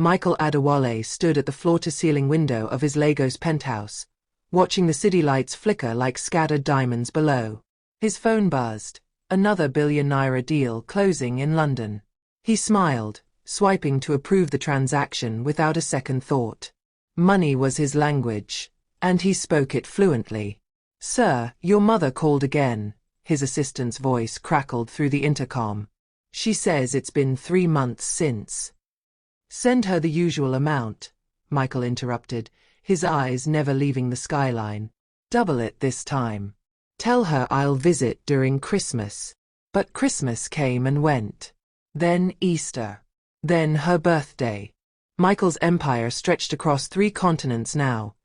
Michael Adewale stood at the floor-to-ceiling window of his Lagos penthouse, watching the city lights flicker like scattered diamonds below. His phone buzzed, another Billionaire deal closing in London. He smiled, swiping to approve the transaction without a second thought. Money was his language, and he spoke it fluently. "Sir, your mother called again," his assistant's voice crackled through the intercom. "She says it's been 3 months since." "Send her the usual amount," Michael interrupted, his eyes never leaving the skyline. "Double it this time. Tell her I'll visit during Christmas." But Christmas came and went. Then Easter. Then her birthday. Michael's empire stretched across 3 continents now.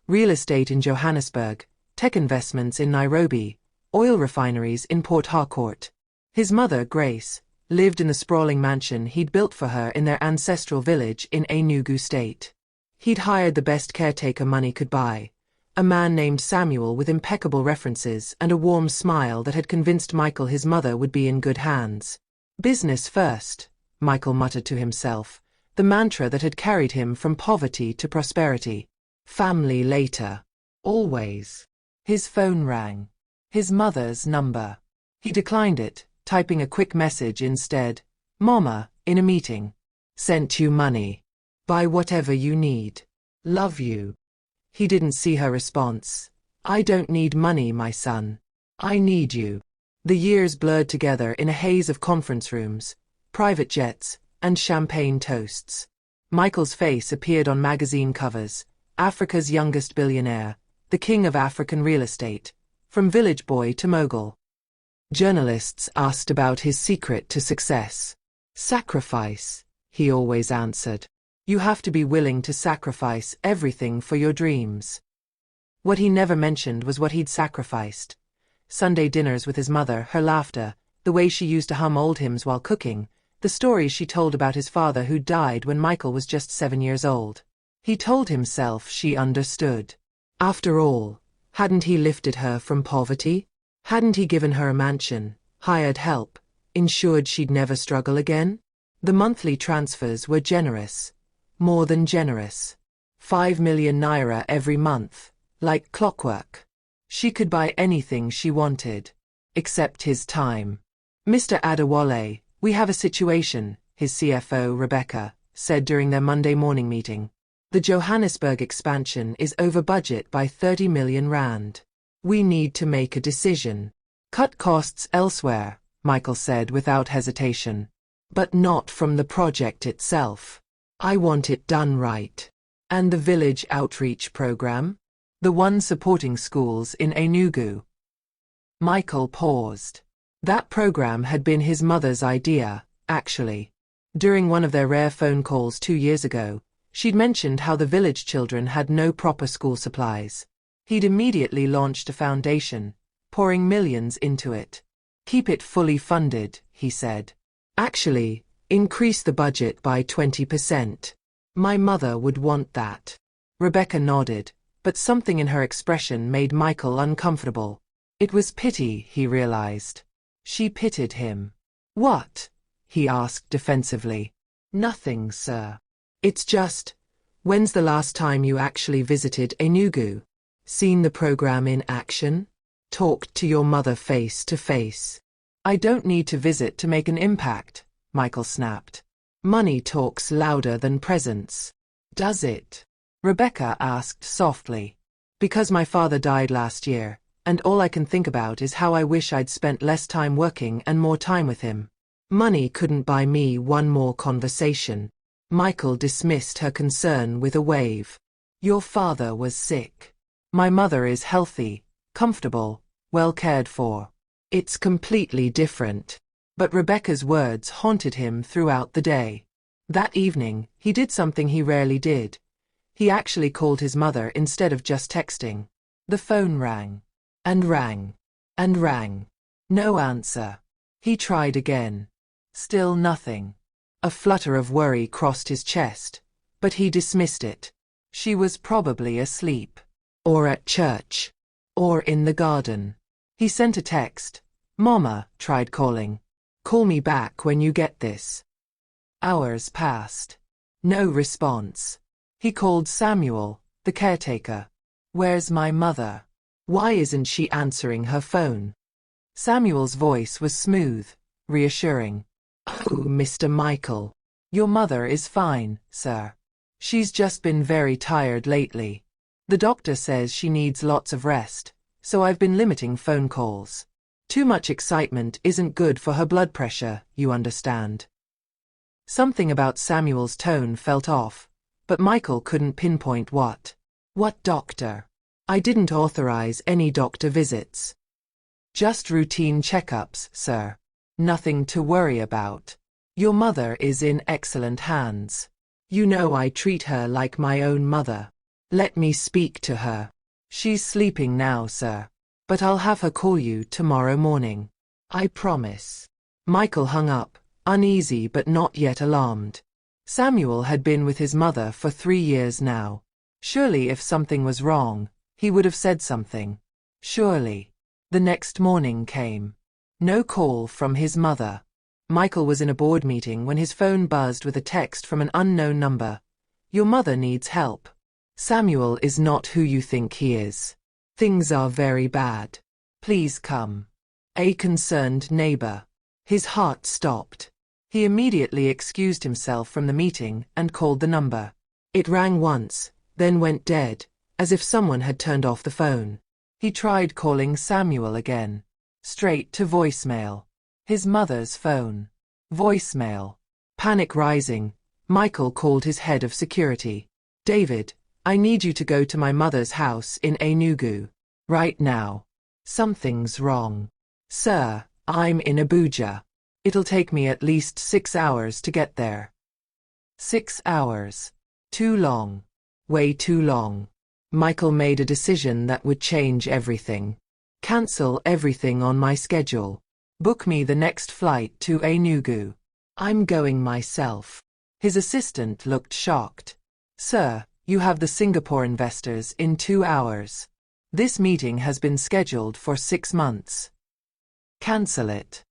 Real estate in Johannesburg, tech investments in Nairobi, oil refineries in Port Harcourt. His mother, Grace, lived in the sprawling mansion he'd built for her in their ancestral village in Enugu State. He'd hired the best caretaker money could buy, a man named Samuel with impeccable references and a warm smile that had convinced Michael his mother would be in good hands. "Business first," Michael muttered to himself, the mantra that had carried him from poverty to prosperity. "Family later. Always." His phone rang. His mother's number. He declined it, typing a quick message instead. "Mama, in a meeting. Sent you money. Buy whatever you need. Love you." He didn't see her response. "I don't need money, my son. I need you." The years blurred together in a haze of conference rooms, private jets, and champagne toasts. Michael's face appeared on magazine covers, Africa's youngest billionaire, the king of African real estate, from village boy to mogul. Journalists asked about his secret to success. "Sacrifice," he always answered. "You have to be willing to sacrifice everything for your dreams." What he never mentioned was what he'd sacrificed. Sunday dinners with his mother, her laughter, the way she used to hum old hymns while cooking, the stories she told about his father who died when Michael was just 7 years old. He told himself she understood. After all, hadn't he lifted her from poverty? Hadn't he given her a mansion, hired help, ensured she'd never struggle again? The monthly transfers were generous. More than generous. 5 million naira every month, like clockwork. She could buy anything she wanted. Except his time. "Mr. Adewale, we have a situation," his CFO, Rebecca, said during their Monday morning meeting. "The Johannesburg expansion is over budget by 30 million rand. We need to make a decision. Cut costs elsewhere," Michael said without hesitation. "But not from the project itself. I want it done right." "And the village outreach program? The one supporting schools in Enugu?" Michael paused. That program had been his mother's idea, actually. During one of their rare phone calls 2 years ago, she'd mentioned how the village children had no proper school supplies. He'd immediately launched a foundation, pouring millions into it. "Keep it fully funded," he said. "Actually, increase the budget by 20%. My mother would want that." Rebecca nodded, but something in her expression made Michael uncomfortable. It was pity, he realized. She pitied him. "What?" he asked defensively. "Nothing, sir. It's just, when's the last time you actually visited Enugu? Seen the program in action? Talked to your mother face to face?" "I don't need to visit to make an impact," Michael snapped. "Money talks louder than presence." "Does it?" Rebecca asked softly. "Because my father died last year, and all I can think about is how I wish I'd spent less time working and more time with him. Money couldn't buy me one more conversation." Michael dismissed her concern with a wave. "Your father was sick. My mother is healthy, comfortable, well cared for. It's completely different." But Rebecca's words haunted him throughout the day. That evening, he did something he rarely did. He actually called his mother instead of just texting. The phone rang. And rang. And rang. No answer. He tried again. Still nothing. A flutter of worry crossed his chest, but he dismissed it. She was probably asleep. Or at church. Or in the garden. He sent a text. "Mama," tried calling. "Call me back when you get this." Hours passed. No response. He called Samuel, the caretaker. Where's my mother? Why isn't she answering her phone? Samuel's voice was smooth, reassuring. Oh, Mr. Michael. Your mother is fine, sir. She's just been very tired lately. The doctor says she needs lots of rest, so I've been limiting phone calls. Too much excitement isn't good for her blood pressure, you understand. Something about Samuel's tone felt off, but Michael couldn't pinpoint what. What doctor? I didn't authorize any doctor visits. Just routine checkups, sir. Nothing to worry about. Your mother is in excellent hands. You know I treat her like my own mother. Let me speak to her. She's sleeping now, sir. But I'll have her call you tomorrow morning. I promise. Michael hung up, uneasy but not yet alarmed. Samuel had been with his mother for 3 years now. Surely if something was wrong, he would have said something. Surely. The next morning came. No call from his mother. Michael was in a board meeting when his phone buzzed with a text from an unknown number. Your mother needs help. Samuel is not who you think he is. Things are very bad. Please come. A concerned neighbor. His heart stopped. He immediately excused himself from the meeting and called the number. It rang once, then went dead, as if someone had turned off the phone. He tried calling Samuel again. Straight to voicemail. His mother's phone. Voicemail. Panic rising, Michael called his head of security. David, I need you to go to my mother's house in Enugu. Right now. Something's wrong. Sir, I'm in Abuja. It'll take me at least 6 hours to get there. 6 hours. Too long. Way too long. Michael made a decision that would change everything. Cancel everything on my schedule. Book me the next flight to Enugu. I'm going myself. His assistant looked shocked. Sir, you have the Singapore investors in 2 hours. This meeting has been scheduled for 6 months. Cancel it.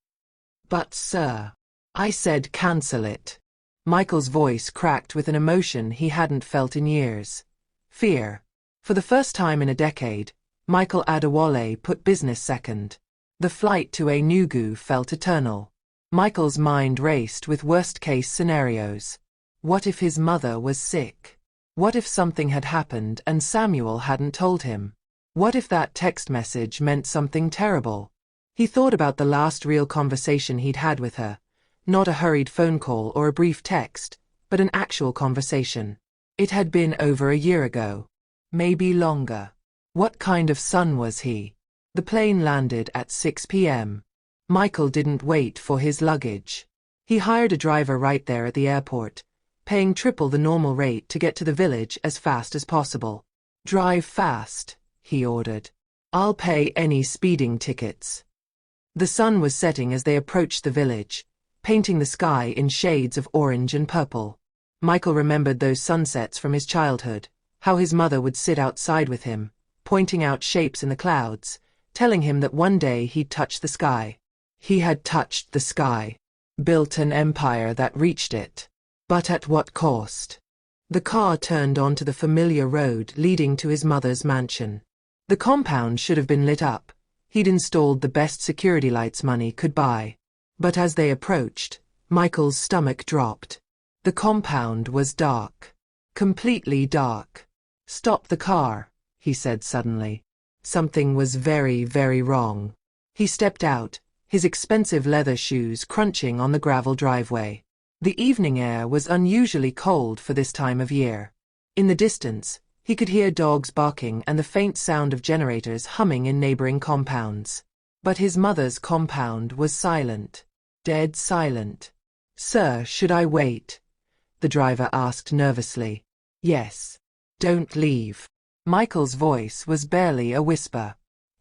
But sir, I said cancel it. Michael's voice cracked with an emotion he hadn't felt in years. Fear. For the first time in a decade, Michael Adewale put business second. The flight to Enugu felt eternal. Michael's mind raced with worst-case scenarios. What if his mother was sick? What if something had happened and Samuel hadn't told him? What if that text message meant something terrible? He thought about the last real conversation he'd had with her. Not a hurried phone call or a brief text, but an actual conversation. It had been over a year ago. Maybe longer. What kind of son was he? The plane landed at 6 p.m. Michael didn't wait for his luggage. He hired a driver right there at the airport, paying triple the normal rate to get to the village as fast as possible. Drive fast, he ordered. I'll pay any speeding tickets. The sun was setting as they approached the village, painting the sky in shades of orange and purple. Michael remembered those sunsets from his childhood, how his mother would sit outside with him, pointing out shapes in the clouds, telling him that one day he'd touch the sky. He had touched the sky, built an empire that reached it. But at what cost? The car turned onto the familiar road leading to his mother's mansion. The compound should have been lit up. He'd installed the best security lights money could buy. But as they approached, Michael's stomach dropped. The compound was dark. Completely dark. Stop the car, he said suddenly. Something was very, very wrong. He stepped out, his expensive leather shoes crunching on the gravel driveway. The evening air was unusually cold for this time of year. In the distance, he could hear dogs barking and the faint sound of generators humming in neighboring compounds. But his mother's compound was silent. Dead silent. Sir, should I wait? The driver asked nervously. Yes. Don't leave. Michael's voice was barely a whisper.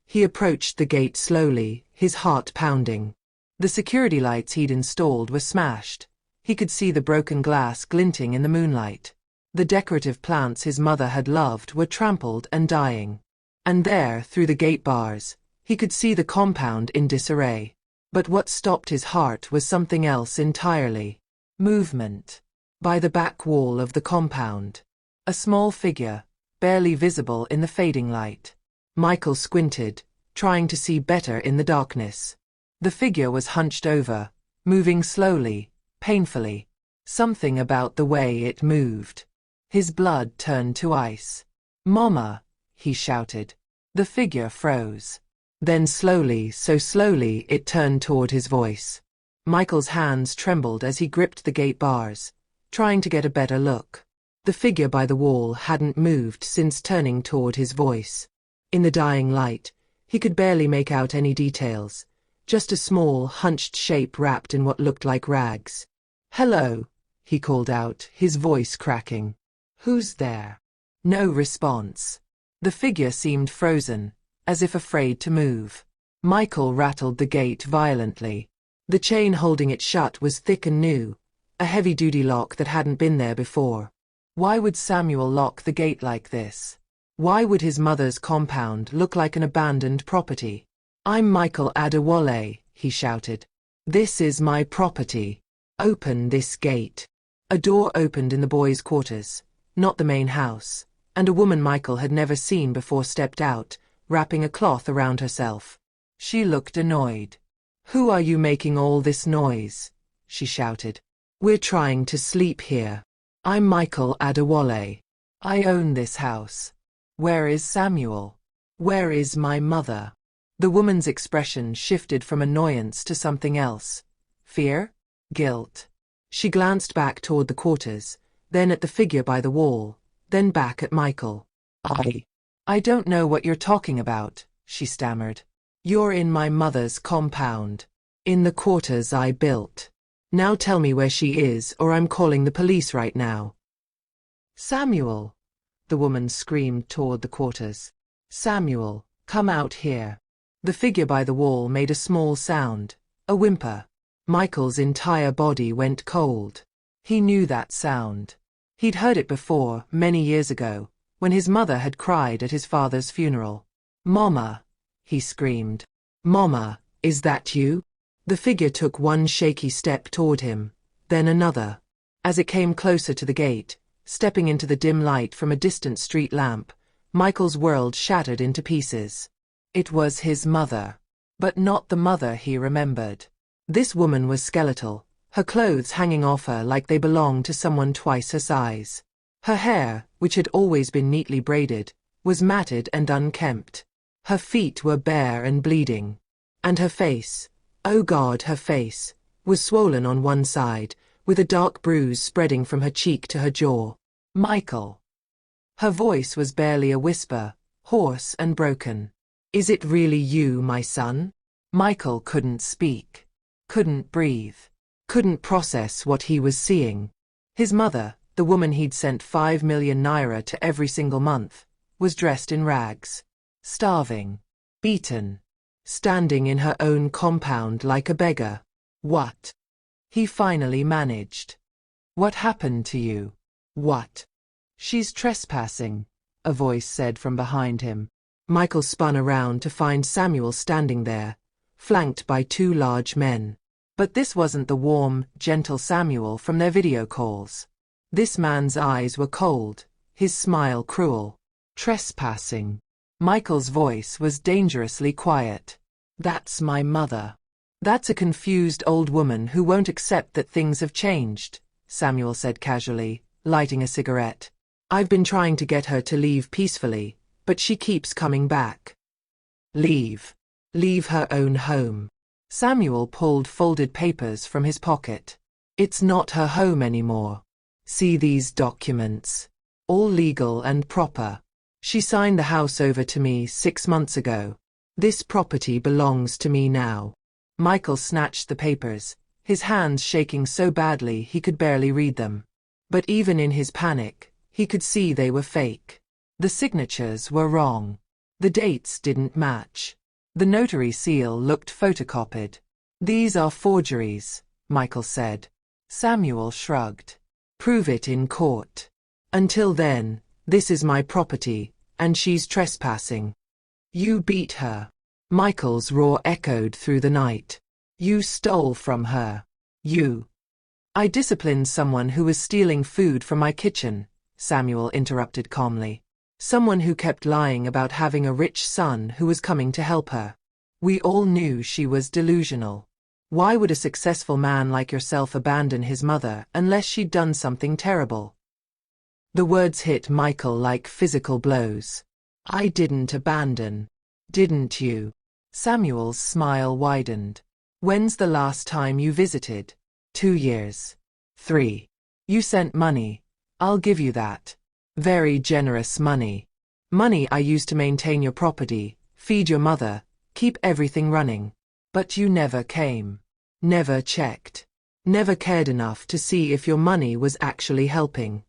He approached the gate slowly, his heart pounding. The security lights he'd installed were smashed. He could see the broken glass glinting in the moonlight. The decorative plants his mother had loved were trampled and dying. And there, through the gate bars, he could see the compound in disarray. But what stopped his heart was something else entirely. Movement. By the back wall of the compound. A small figure, barely visible in the fading light. Michael squinted, trying to see better in the darkness. The figure was hunched over, moving slowly, painfully. Something about the way it moved. His blood turned to ice. "Mama!" he shouted. The figure froze. Then slowly, so slowly, it turned toward his voice. Michael's hands trembled as he gripped the gate bars, trying to get a better look. The figure by the wall hadn't moved since turning toward his voice. In the dying light, he could barely make out any details, just a small, hunched shape wrapped in what looked like rags. "Hello," he called out, his voice cracking. "Who's there?" No response. The figure seemed frozen, as if afraid to move. Michael rattled the gate violently. The chain holding it shut was thick and new, a heavy-duty lock that hadn't been there before. Why would Samuel lock the gate like this? Why would his mother's compound look like an abandoned property? "I'm Michael Adewale," he shouted. "This is my property. Open this gate." A door opened in the boys' quarters, not the main house, and a woman Michael had never seen before stepped out, wrapping a cloth around herself. She looked annoyed. "Who are you making all this noise?" she shouted. "We're trying to sleep here. I'm Michael Adewale. I own this house. Where is Samuel? Where is my mother?" The woman's expression shifted from annoyance to something else. Fear? Guilt. She glanced back toward the quarters, then at the figure by the wall, then back at Michael. I don't know what you're talking about," she stammered. "You're in my mother's compound. In the quarters I built. Now tell me where she is or I'm calling the police right now." "Samuel!" the woman screamed toward the quarters. "Samuel, come out here." The figure by the wall made a small sound, a whimper. Michael's entire body went cold. He knew that sound. He'd heard it before, many years ago, when his mother had cried at his father's funeral. "Mama!" he screamed. "Mama, is that you?" The figure took one shaky step toward him, then another. As it came closer to the gate, stepping into the dim light from a distant street lamp, Michael's world shattered into pieces. It was his mother. But not the mother he remembered. This woman was skeletal, her clothes hanging off her like they belonged to someone twice her size. Her hair, which had always been neatly braided, was matted and unkempt. Her feet were bare and bleeding. And her face, oh God, her face, was swollen on one side, with a dark bruise spreading from her cheek to her jaw. "Michael." Her voice was barely a whisper, hoarse and broken. "Is it really you, my son?" Michael couldn't speak, couldn't breathe, couldn't process what he was seeing. His mother, the woman he'd sent 5 million naira to every single month, was dressed in rags, starving, beaten, standing in her own compound like a beggar. "What?" he finally managed. "What happened to you? What?" "She's trespassing," a voice said from behind him. Michael spun around to find Samuel standing there, flanked by 2 large men. But this wasn't the warm, gentle Samuel from their video calls. This man's eyes were cold, his smile cruel. "Trespassing." Michael's voice was dangerously quiet. "That's my mother." "That's a confused old woman who won't accept that things have changed," Samuel said casually, lighting a cigarette. "I've been trying to get her to leave peacefully, but she keeps coming back." "Leave. Leave her own home." Samuel pulled folded papers from his pocket. "It's not her home anymore. See these documents. All legal and proper. She signed the house over to me 6 months ago. This property belongs to me now." Michael snatched the papers, his hands shaking so badly he could barely read them. But even in his panic, he could see they were fake. The signatures were wrong. The dates didn't match. The notary seal looked photocopied. "These are forgeries," Michael said. Samuel shrugged. "Prove it in court. Until then, this is my property, and she's trespassing." "You beat her." Michael's roar echoed through the night. "You stole from her. You." I disciplined someone who was stealing food from my kitchen, Samuel interrupted calmly. Someone who kept lying about having a rich son who was coming to help her. We all knew she was delusional. Why would a successful man like yourself abandon his mother unless she'd done something terrible? The words hit Michael like physical blows. I didn't abandon. Didn't you? Samuel's smile widened. When's the last time you visited? 2 years. 3. You sent money. I'll give you that. Very generous money. Money I used to maintain your property, feed your mother, keep everything running. But you never came. Never checked. Never cared enough to see if your money was actually helping.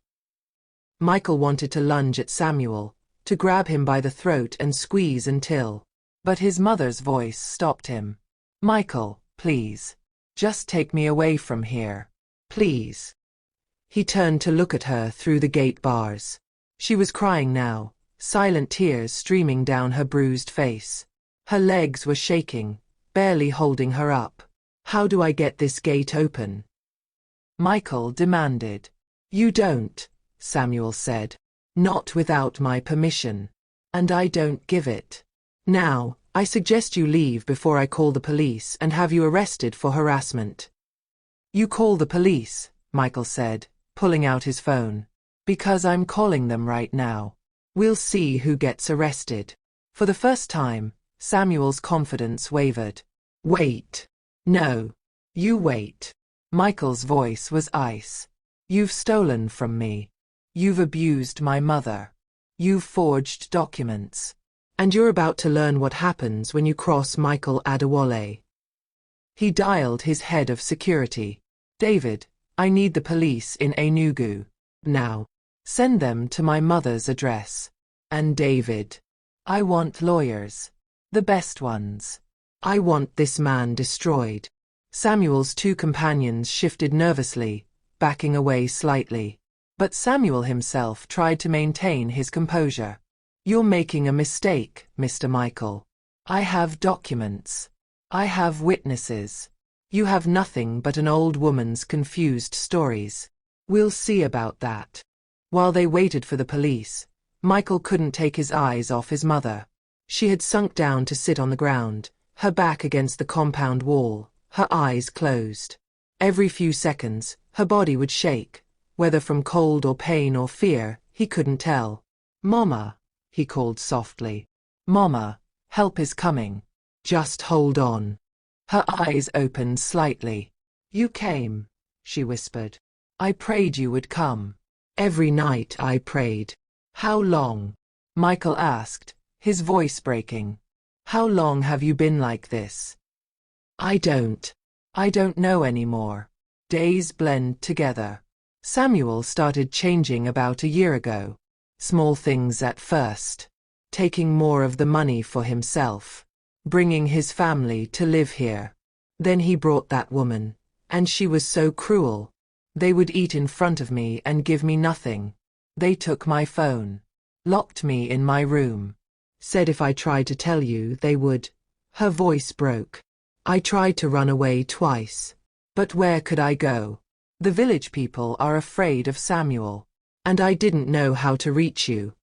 Michael wanted to lunge at Samuel, to grab him by the throat and squeeze until. But his mother's voice stopped him. Michael, please. Just take me away from here. Please. He turned to look at her through the gate bars. She was crying now, silent tears streaming down her bruised face. Her legs were shaking, barely holding her up. How do I get this gate open? Michael demanded. You don't, Samuel said. Not without my permission. And I don't give it. Now, I suggest you leave before I call the police and have you arrested for harassment. You call the police, Michael said, pulling out his phone. Because I'm calling them right now. We'll see who gets arrested. For the first time, Samuel's confidence wavered. Wait. No. You wait. Michael's voice was ice. You've stolen from me. You've abused my mother. You've forged documents. And you're about to learn what happens when you cross Michael Adewale. He dialed his head of security. David, I need the police in Enugu. Now. Send them to my mother's address. And David. I want lawyers. The best ones. I want this man destroyed. Samuel's 2 companions shifted nervously, backing away slightly. But Samuel himself tried to maintain his composure. You're making a mistake, Mr. Michael. I have documents. I have witnesses. You have nothing but an old woman's confused stories. We'll see about that. While they waited for the police, Michael couldn't take his eyes off his mother. She had sunk down to sit on the ground, her back against the compound wall, her eyes closed. Every few seconds, her body would shake, whether from cold or pain or fear, he couldn't tell. Mama, he called softly. Mama, help is coming. Just hold on. Her eyes opened slightly. You came, she whispered. I prayed you would come. Every night I prayed. How long? Michael asked, his voice breaking. How long have you been like this? I don't know anymore. Days blend together. Samuel started changing about a year ago. Small things at first. Taking more of the money for himself. Bringing his family to live here. Then he brought that woman, and she was so cruel. They would eat in front of me and give me nothing. They took my phone. Locked me in my room. Said if I tried to tell you, they would. Her voice broke. I tried to run away twice. But where could I go? The village people are afraid of Samuel. And I didn't know how to reach you.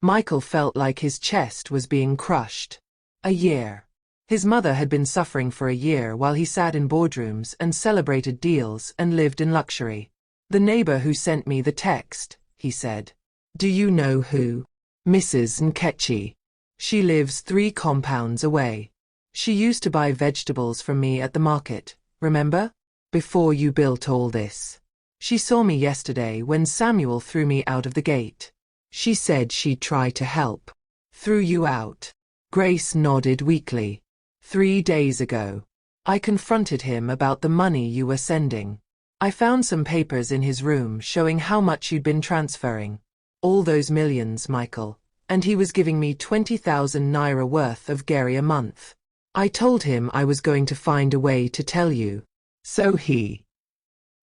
Michael felt like his chest was being crushed. A year. His mother had been suffering for a year while he sat in boardrooms and celebrated deals and lived in luxury. The neighbor who sent me the text, he said. Do you know who? Mrs. Nkechi. She lives 3 compounds away. She used to buy vegetables from me at the market, remember? Before you built all this. She saw me yesterday when Samuel threw me out of the gate. She said she'd try to help. Threw you out. Grace nodded weakly. 3 days ago. I confronted him about the money you were sending. I found some papers in his room showing how much you'd been transferring. All those millions, Michael. And he was giving me 20,000 naira worth of Gary a month. I told him I was going to find a way to tell you. So he.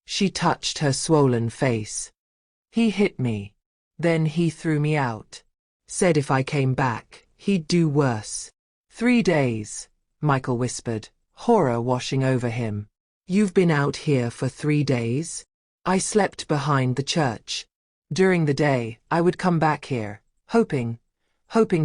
She touched her swollen face. He hit me. Then he threw me out. Said if I came back, he'd do worse. 3 days, Michael whispered, horror washing over him. You've been out here for 3 days? I slept behind the church. During the day, I would come back here, hoping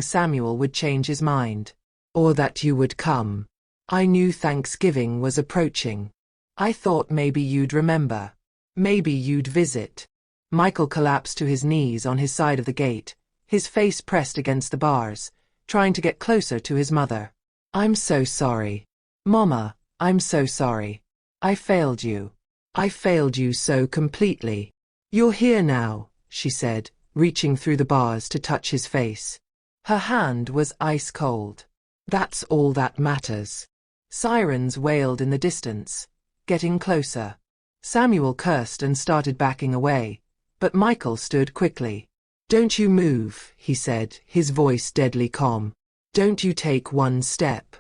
Samuel would change his mind. Or that you would come. I knew Thanksgiving was approaching. I thought maybe you'd remember. Maybe you'd visit. Michael collapsed to his knees on his side of the gate, his face pressed against the bars, trying to get closer to his mother. I'm so sorry. Mama, I'm so sorry. I failed you. I failed you so completely. You're here now, she said, reaching through the bars to touch his face. Her hand was ice cold. That's all that matters. Sirens wailed in the distance, getting closer. Samuel cursed and started backing away, but Michael stood quickly. Don't you move, he said, his voice deadly calm. Don't you take one step.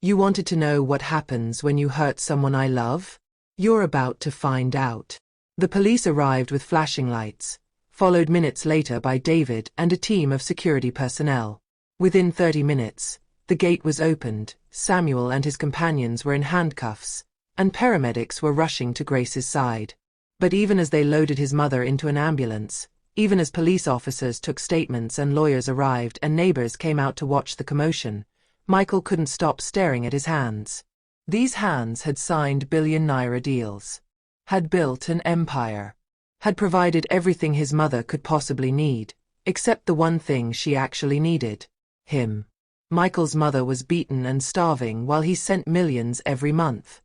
You wanted to know what happens when you hurt someone I love? You're about to find out. The police arrived with flashing lights, followed minutes later by David and a team of security personnel. Within 30 minutes, the gate was opened, Samuel and his companions were in handcuffs, and paramedics were rushing to Grace's side. But even as they loaded his mother into an ambulance, even as police officers took statements and lawyers arrived and neighbors came out to watch the commotion, Michael couldn't stop staring at his hands. These hands had signed billion-naira deals, had built an empire, had provided everything his mother could possibly need, except the one thing she actually needed: him. Michael's mother was beaten and starving while he sent millions every month.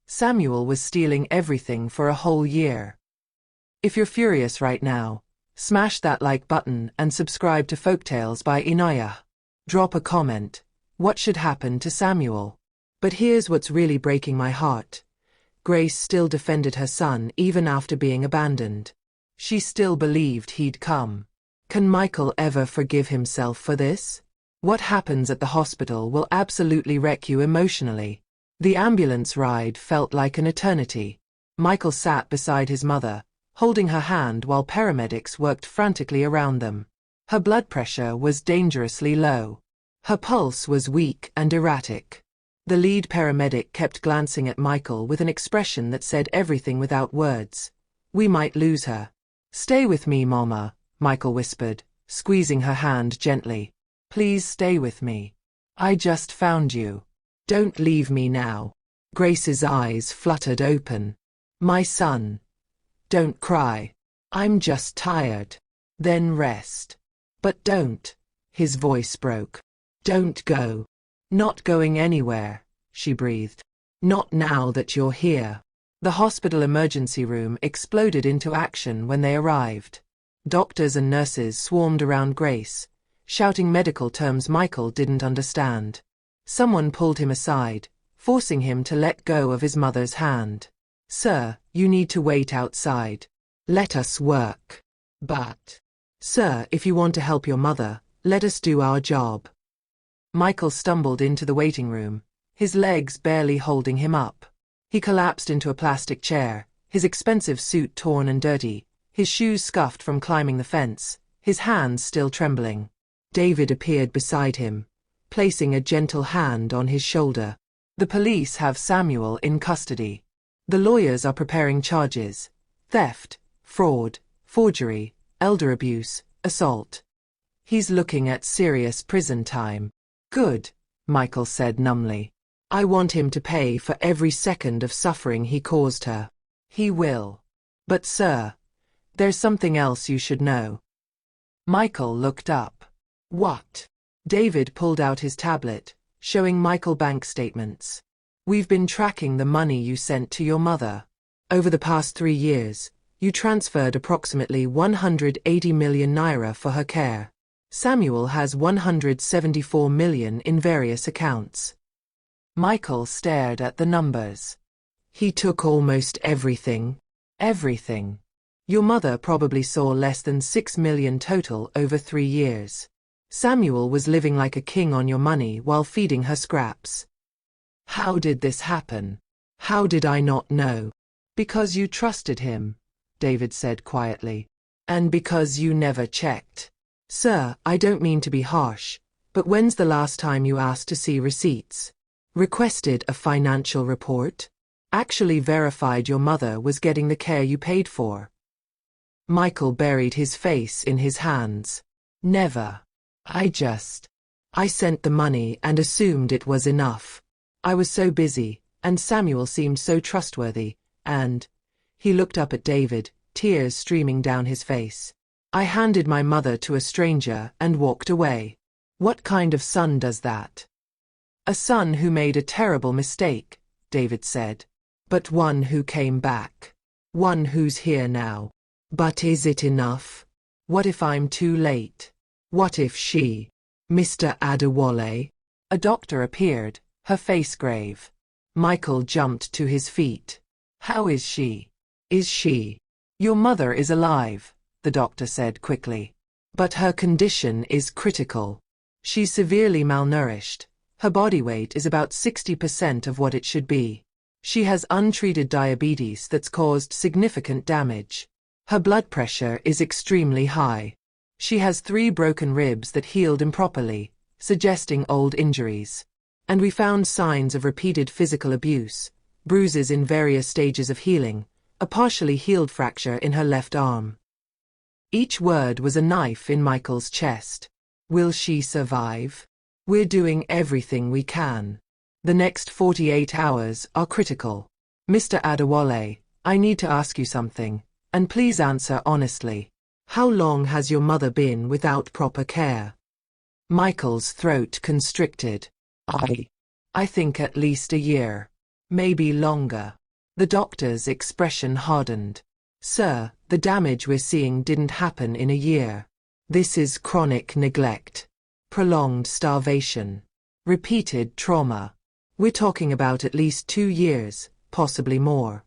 Samuel was stealing everything for a whole year. If you're furious right now, smash that like button and subscribe to Folktales by Inaya. Drop a comment. What should happen to Samuel? But here's what's really breaking my heart. Grace still defended her son even after being abandoned. She still believed he'd come. Can Michael ever forgive himself for this? What happens at the hospital will absolutely wreck you emotionally. The ambulance ride felt like an eternity. Michael sat beside his mother, holding her hand while paramedics worked frantically around them. Her blood pressure was dangerously low. Her pulse was weak and erratic. The lead paramedic kept glancing at Michael with an expression that said everything without words. We might lose her. Stay with me, Mama, Michael whispered, squeezing her hand gently. Please stay with me. I just found you. Don't leave me now. Grace's eyes fluttered open. My son. Don't cry. I'm just tired. Then rest. But don't. His voice broke. Don't go. Not going anywhere, she breathed. Not now that you're here. The hospital emergency room exploded into action when they arrived. Doctors and nurses swarmed around Grace, shouting medical terms Michael didn't understand. Someone pulled him aside, forcing him to let go of his mother's hand. Sir, you need to wait outside. Let us work. But, sir, if you want to help your mother, let us do our job. Michael stumbled into the waiting room, his legs barely holding him up. He collapsed into a plastic chair, his expensive suit torn and dirty, his shoes scuffed from climbing the fence, his hands still trembling. David appeared beside him, placing a gentle hand on his shoulder. The police have Samuel in custody. The lawyers are preparing charges: theft, fraud, forgery, elder abuse, assault. He's looking at serious prison time. Good, Michael said numbly. I want him to pay for every second of suffering he caused her. He will. But sir, there's something else you should know. Michael looked up. What? David pulled out his tablet, showing Michael bank statements. We've been tracking the money you sent to your mother. Over the past 3 years, you transferred approximately 180 million naira for her care. Samuel has 174 million in various accounts. Michael stared at the numbers. He took almost everything. Everything. Your mother probably saw less than 6 million total over 3 years. Samuel was living like a king on your money while feeding her scraps. How did this happen? How did I not know? Because you trusted him, David said quietly. And because you never checked. Sir, I don't mean to be harsh, but when's the last time you asked to see receipts? Requested a financial report? Actually verified your mother was getting the care you paid for. Michael buried his face in his hands. Never. I sent the money and assumed it was enough. I was so busy, and Samuel seemed so trustworthy, and he looked up at David, tears streaming down his face. I handed my mother to a stranger and walked away. What kind of son does that? A son who made a terrible mistake, David said. But one who came back. One who's here now. But is it enough? What if I'm too late? What if she, Mr. Adewale? A doctor appeared, her face grave. Michael jumped to his feet. How is she? Is she? Your mother is alive, the doctor said quickly. But her condition is critical. She's severely malnourished. Her body weight is about 60% of what it should be. She has untreated diabetes that's caused significant damage. Her blood pressure is extremely high. She has 3 broken ribs that healed improperly, suggesting old injuries. And we found signs of repeated physical abuse, bruises in various stages of healing, a partially healed fracture in her left arm. Each word was a knife in Michael's chest. Will she survive? We're doing everything we can. The next 48 hours are critical. Mr. Adewale, I need to ask you something, and please answer honestly. How long has your mother been without proper care? Michael's throat constricted. I think at least a year. Maybe longer. The doctor's expression hardened. Sir, the damage we're seeing didn't happen in a year. This is chronic neglect. Prolonged starvation. Repeated trauma. We're talking about at least 2 years, possibly more.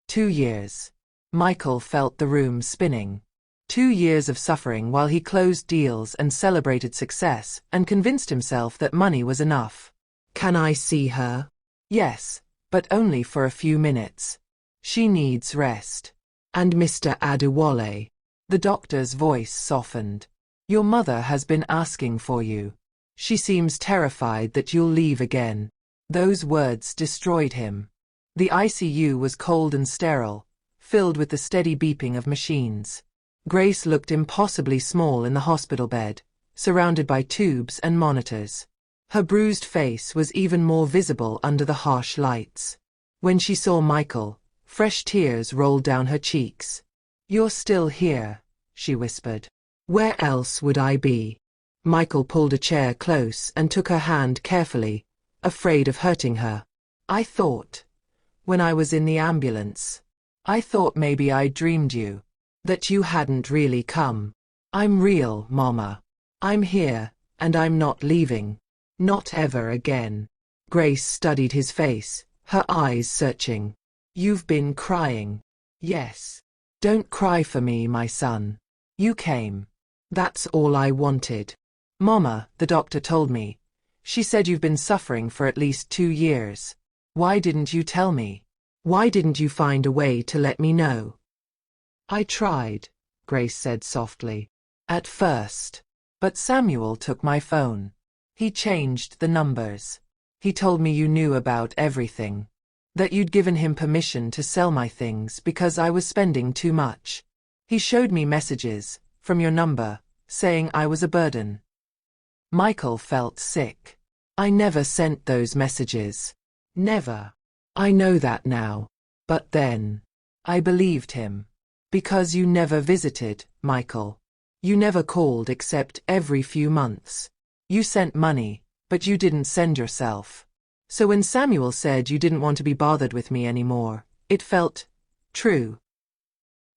2 years. Michael felt the room spinning. 2 years of suffering while he closed deals and celebrated success and convinced himself that money was enough. Can I see her? Yes, but only for a few minutes. She needs rest. And Mr. Adewale. The doctor's voice softened. Your mother has been asking for you. She seems terrified that you'll leave again. Those words destroyed him. The ICU was cold and sterile, filled with the steady beeping of machines. Grace looked impossibly small in the hospital bed, surrounded by tubes and monitors. Her bruised face was even more visible under the harsh lights. When she saw Michael, fresh tears rolled down her cheeks. You're still here, she whispered. Where else would I be? Michael pulled a chair close and took her hand carefully, afraid of hurting her. I thought, when I was in the ambulance, I thought maybe I dreamed you, that you hadn't really come. I'm real, Mama. I'm here, and I'm not leaving. Not ever again. Grace studied his face, her eyes searching. You've been crying. Yes. Don't cry for me, my son. You came. That's all I wanted. Mama, the doctor told me. She said you've been suffering for at least 2 years. Why didn't you tell me? Why didn't you find a way to let me know? I tried, Grace said softly. At first. But Samuel took my phone. He changed the numbers. He told me you knew about everything. That you'd given him permission to sell my things because I was spending too much. He showed me messages, from your number, saying I was a burden. Michael felt sick. I never sent those messages. Never. I know that now. But then, I believed him. Because you never visited, Michael. You never called except every few months. You sent money, but you didn't send yourself. So when Samuel said you didn't want to be bothered with me anymore, it felt true.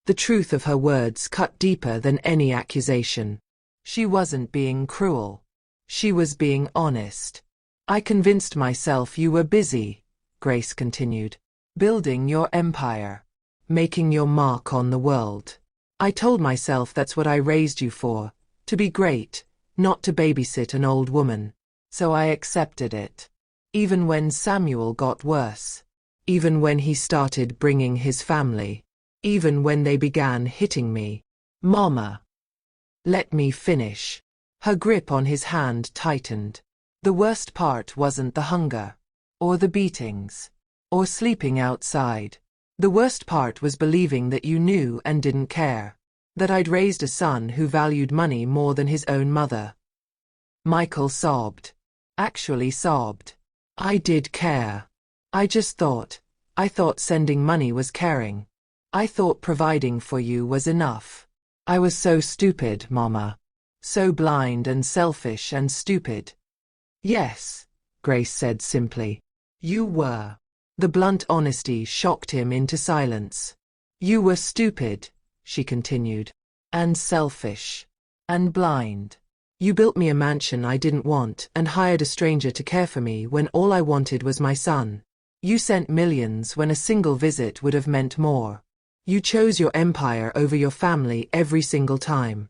The truth of her words cut deeper than any accusation. She wasn't being cruel. She was being honest. I convinced myself you were busy, Grace continued, building your empire, making your mark on the world. I told myself that's what I raised you for, to be great, not to babysit an old woman. So I accepted it. Even when Samuel got worse. Even when he started bringing his family. Even when they began hitting me. Mama. Let me finish. Her grip on his hand tightened. The worst part wasn't the hunger. Or the beatings. or sleeping outside. The worst part was believing that you knew and didn't care. That I'd raised a son who valued money more than his own mother. Michael sobbed. Actually sobbed. I did care. I thought sending money was caring. I thought providing for you was enough. I was so stupid, Mama. So blind and selfish and stupid. Yes, Grace said simply. You were. The blunt honesty shocked him into silence. You were stupid, she continued. And selfish. And blind. You built me a mansion I didn't want and hired a stranger to care for me when all I wanted was my son. You sent millions when a single visit would have meant more. You chose your empire over your family every single time.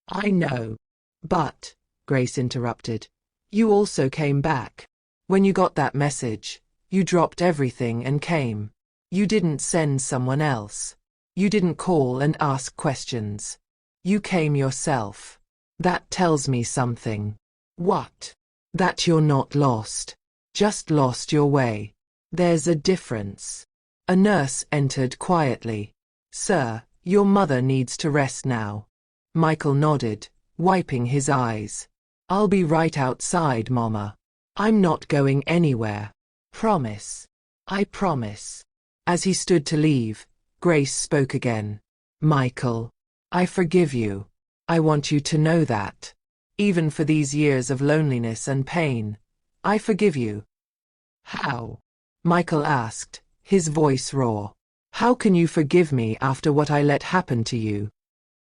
I know. But, Grace interrupted, you also came back. When you got that message, you dropped everything and came. You didn't send someone else. You didn't call and ask questions. You came yourself. That tells me something. What? That you're not lost. Just lost your way. There's a difference. A nurse entered quietly. Sir, your mother needs to rest now. Michael nodded, wiping his eyes. I'll be right outside, Mama. I'm not going anywhere. Promise. I promise. As he stood to leave, Grace spoke again. Michael, I forgive you. I want you to know that. Even for these years of loneliness and pain, I forgive you. How? Michael asked, his voice raw. How can you forgive me after what I let happen to you?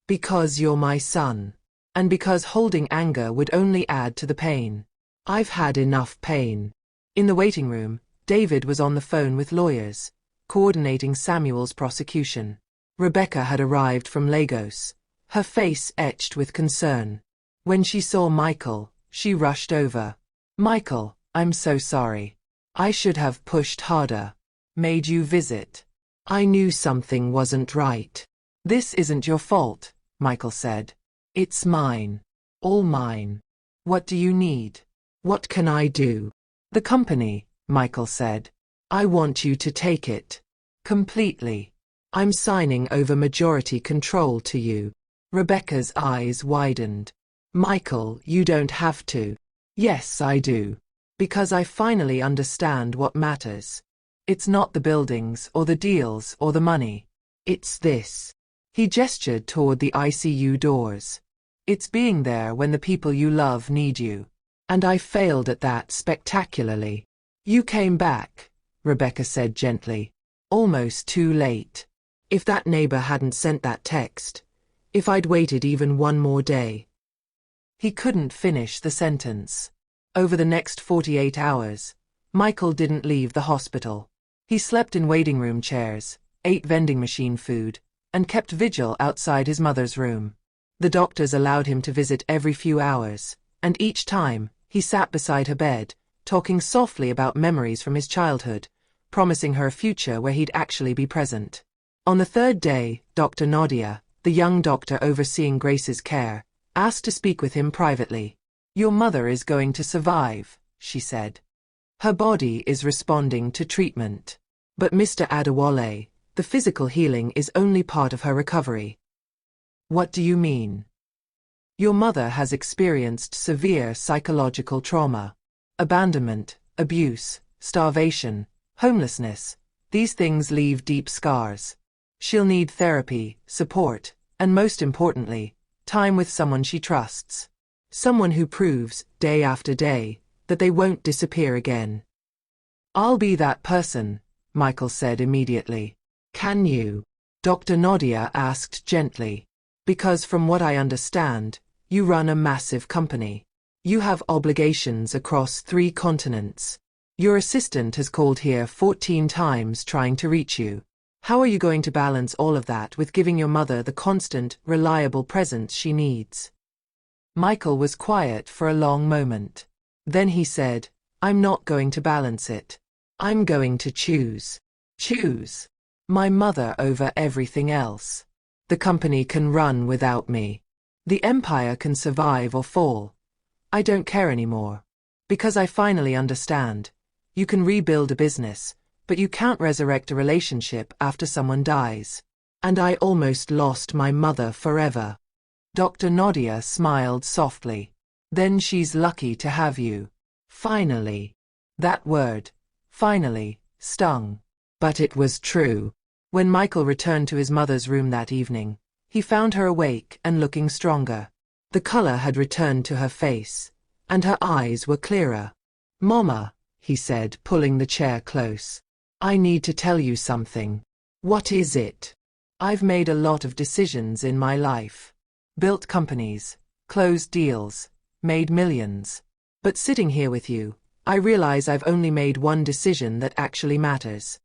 Because you're my son. And because holding anger would only add to the pain. I've had enough pain. In the waiting room, David was on the phone with lawyers, coordinating Samuel's prosecution. Rebecca had arrived from Lagos, her face etched with concern. When she saw Michael, she rushed over. Michael, I'm so sorry. I should have pushed harder. Made you visit. I knew something wasn't right. This isn't your fault, Michael said. It's mine. All mine. What do you need? What can I do? The company, Michael said. I want you to take it. Completely. I'm signing over majority control to you. Rebecca's eyes widened. Michael, you don't have to. Yes, I do. Because I finally understand what matters. It's not the buildings or the deals or the money. It's this. He gestured toward the ICU doors. It's being there when the people you love need you. And I failed at that spectacularly. You came back, Rebecca said gently. Almost too late. If that neighbor hadn't sent that text. If I'd waited even one more day. He couldn't finish the sentence. Over the next 48 hours, Michael didn't leave the hospital. He slept in waiting room chairs, ate vending machine food, and kept vigil outside his mother's room. The doctors allowed him to visit every few hours, and each time, he sat beside her bed, talking softly about memories from his childhood, promising her a future where he'd actually be present. On the third day, Dr. Nadia, the young doctor overseeing Grace's care, asked to speak with him privately. Your mother is going to survive, she said. Her body is responding to treatment. But Mr. Adewale, the physical healing is only part of her recovery. What do you mean? Your mother has experienced severe psychological trauma. Abandonment, abuse, starvation, homelessness. These things leave deep scars. She'll need therapy, support, and most importantly, time with someone she trusts. Someone who proves, day after day, that they won't disappear again. I'll be that person, Michael said immediately. Can you? Dr. Nadia asked gently. Because from what I understand, you run a massive company. You have obligations across 3 continents. Your assistant has called here 14 times trying to reach you. How are you going to balance all of that with giving your mother the constant, reliable presence she needs? Michael was quiet for a long moment. Then he said, I'm not going to balance it. I'm going to choose. Choose. My mother over everything else. The company can run without me. The empire can survive or fall. I don't care anymore. Because I finally understand. You can rebuild a business, but you can't resurrect a relationship after someone dies. And I almost lost my mother forever. Dr. Nadia smiled softly. Then she's lucky to have you. Finally. That word, finally, stung. But it was true. When Michael returned to his mother's room that evening, he found her awake and looking stronger. The color had returned to her face, and her eyes were clearer. "Mama," he said, pulling the chair close. "I need to tell you something." "What is it?" "I've made a lot of decisions in my life. Built companies, closed deals, made millions. But sitting here with you, I realize I've only made one decision that actually matters."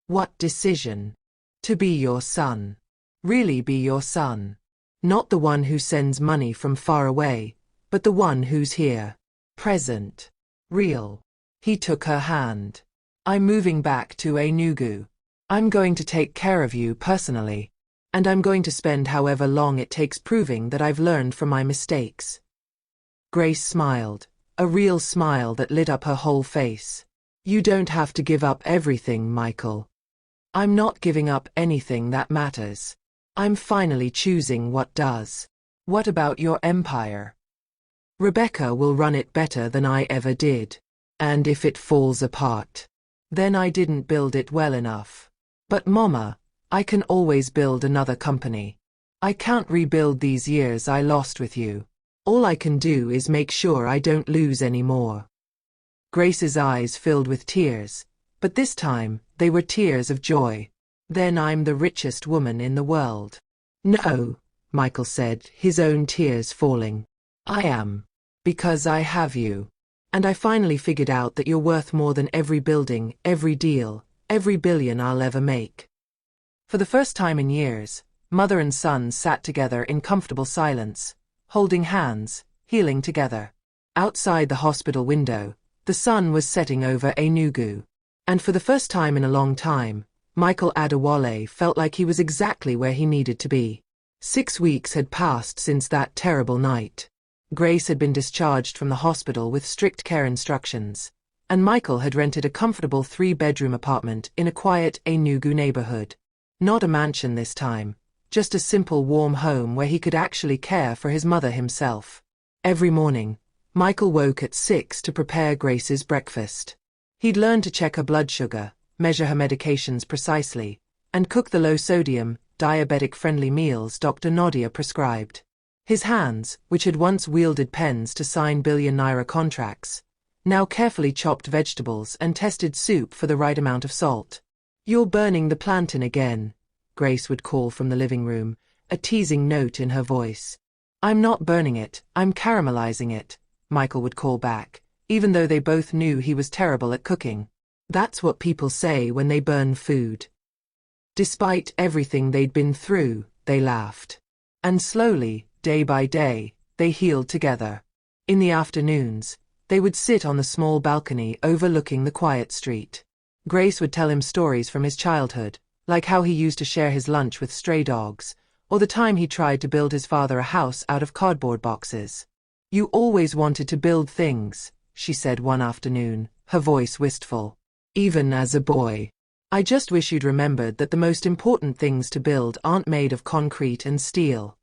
"What decision?" "To be your son. Really be your son. Not the one who sends money from far away, but the one who's here. Present. Real." He took her hand. "I'm moving back to Enugu. I'm going to take care of you personally. And I'm going to spend however long it takes proving that I've learned from my mistakes." Grace smiled, a real smile that lit up her whole face. "You don't have to give up everything, Michael." "I'm not giving up anything that matters. I'm finally choosing what does." "What about your empire?" "Rebecca will run it better than I ever did. And if it falls apart, then I didn't build it well enough. But Mama, I can always build another company. I can't rebuild these years I lost with you. All I can do is make sure I don't lose any more." Grace's eyes filled with tears, but this time they were tears of joy. "Then I'm the richest woman in the world." "No," Michael said, his own tears falling. "I am. Because I have you. And I finally figured out that you're worth more than every building, every deal, every billion I'll ever make." For the first time in years, mother and son sat together in comfortable silence, holding hands, healing together. Outside the hospital window, the sun was setting over Enugu. And for the first time in a long time, Michael Adewale felt like he was exactly where he needed to be. 6 weeks had passed since that terrible night. Grace had been discharged from the hospital with strict care instructions, and Michael had rented a comfortable 3-bedroom apartment in a quiet Enugu neighborhood. Not a mansion this time, just a simple warm home where he could actually care for his mother himself. Every morning, Michael woke at 6 to prepare Grace's breakfast. He'd learned to check her blood sugar, measure her medications precisely, and cook the low-sodium, diabetic-friendly meals Dr. Nadia prescribed. His hands, which had once wielded pens to sign Billionaire contracts, now carefully chopped vegetables and tested soup for the right amount of salt. "You're burning the plantain again," Grace would call from the living room, a teasing note in her voice. "I'm not burning it, I'm caramelizing it," Michael would call back, even though they both knew he was terrible at cooking. That's what people say when they burn food. Despite everything they'd been through, they laughed. And slowly, day by day, they healed together. In the afternoons, they would sit on the small balcony overlooking the quiet street. Grace would tell him stories from his childhood, like how he used to share his lunch with stray dogs, or the time he tried to build his father a house out of cardboard boxes. "You always wanted to build things," she said one afternoon, her voice wistful. "Even as a boy. I just wish you'd remembered that the most important things to build aren't made of concrete and steel."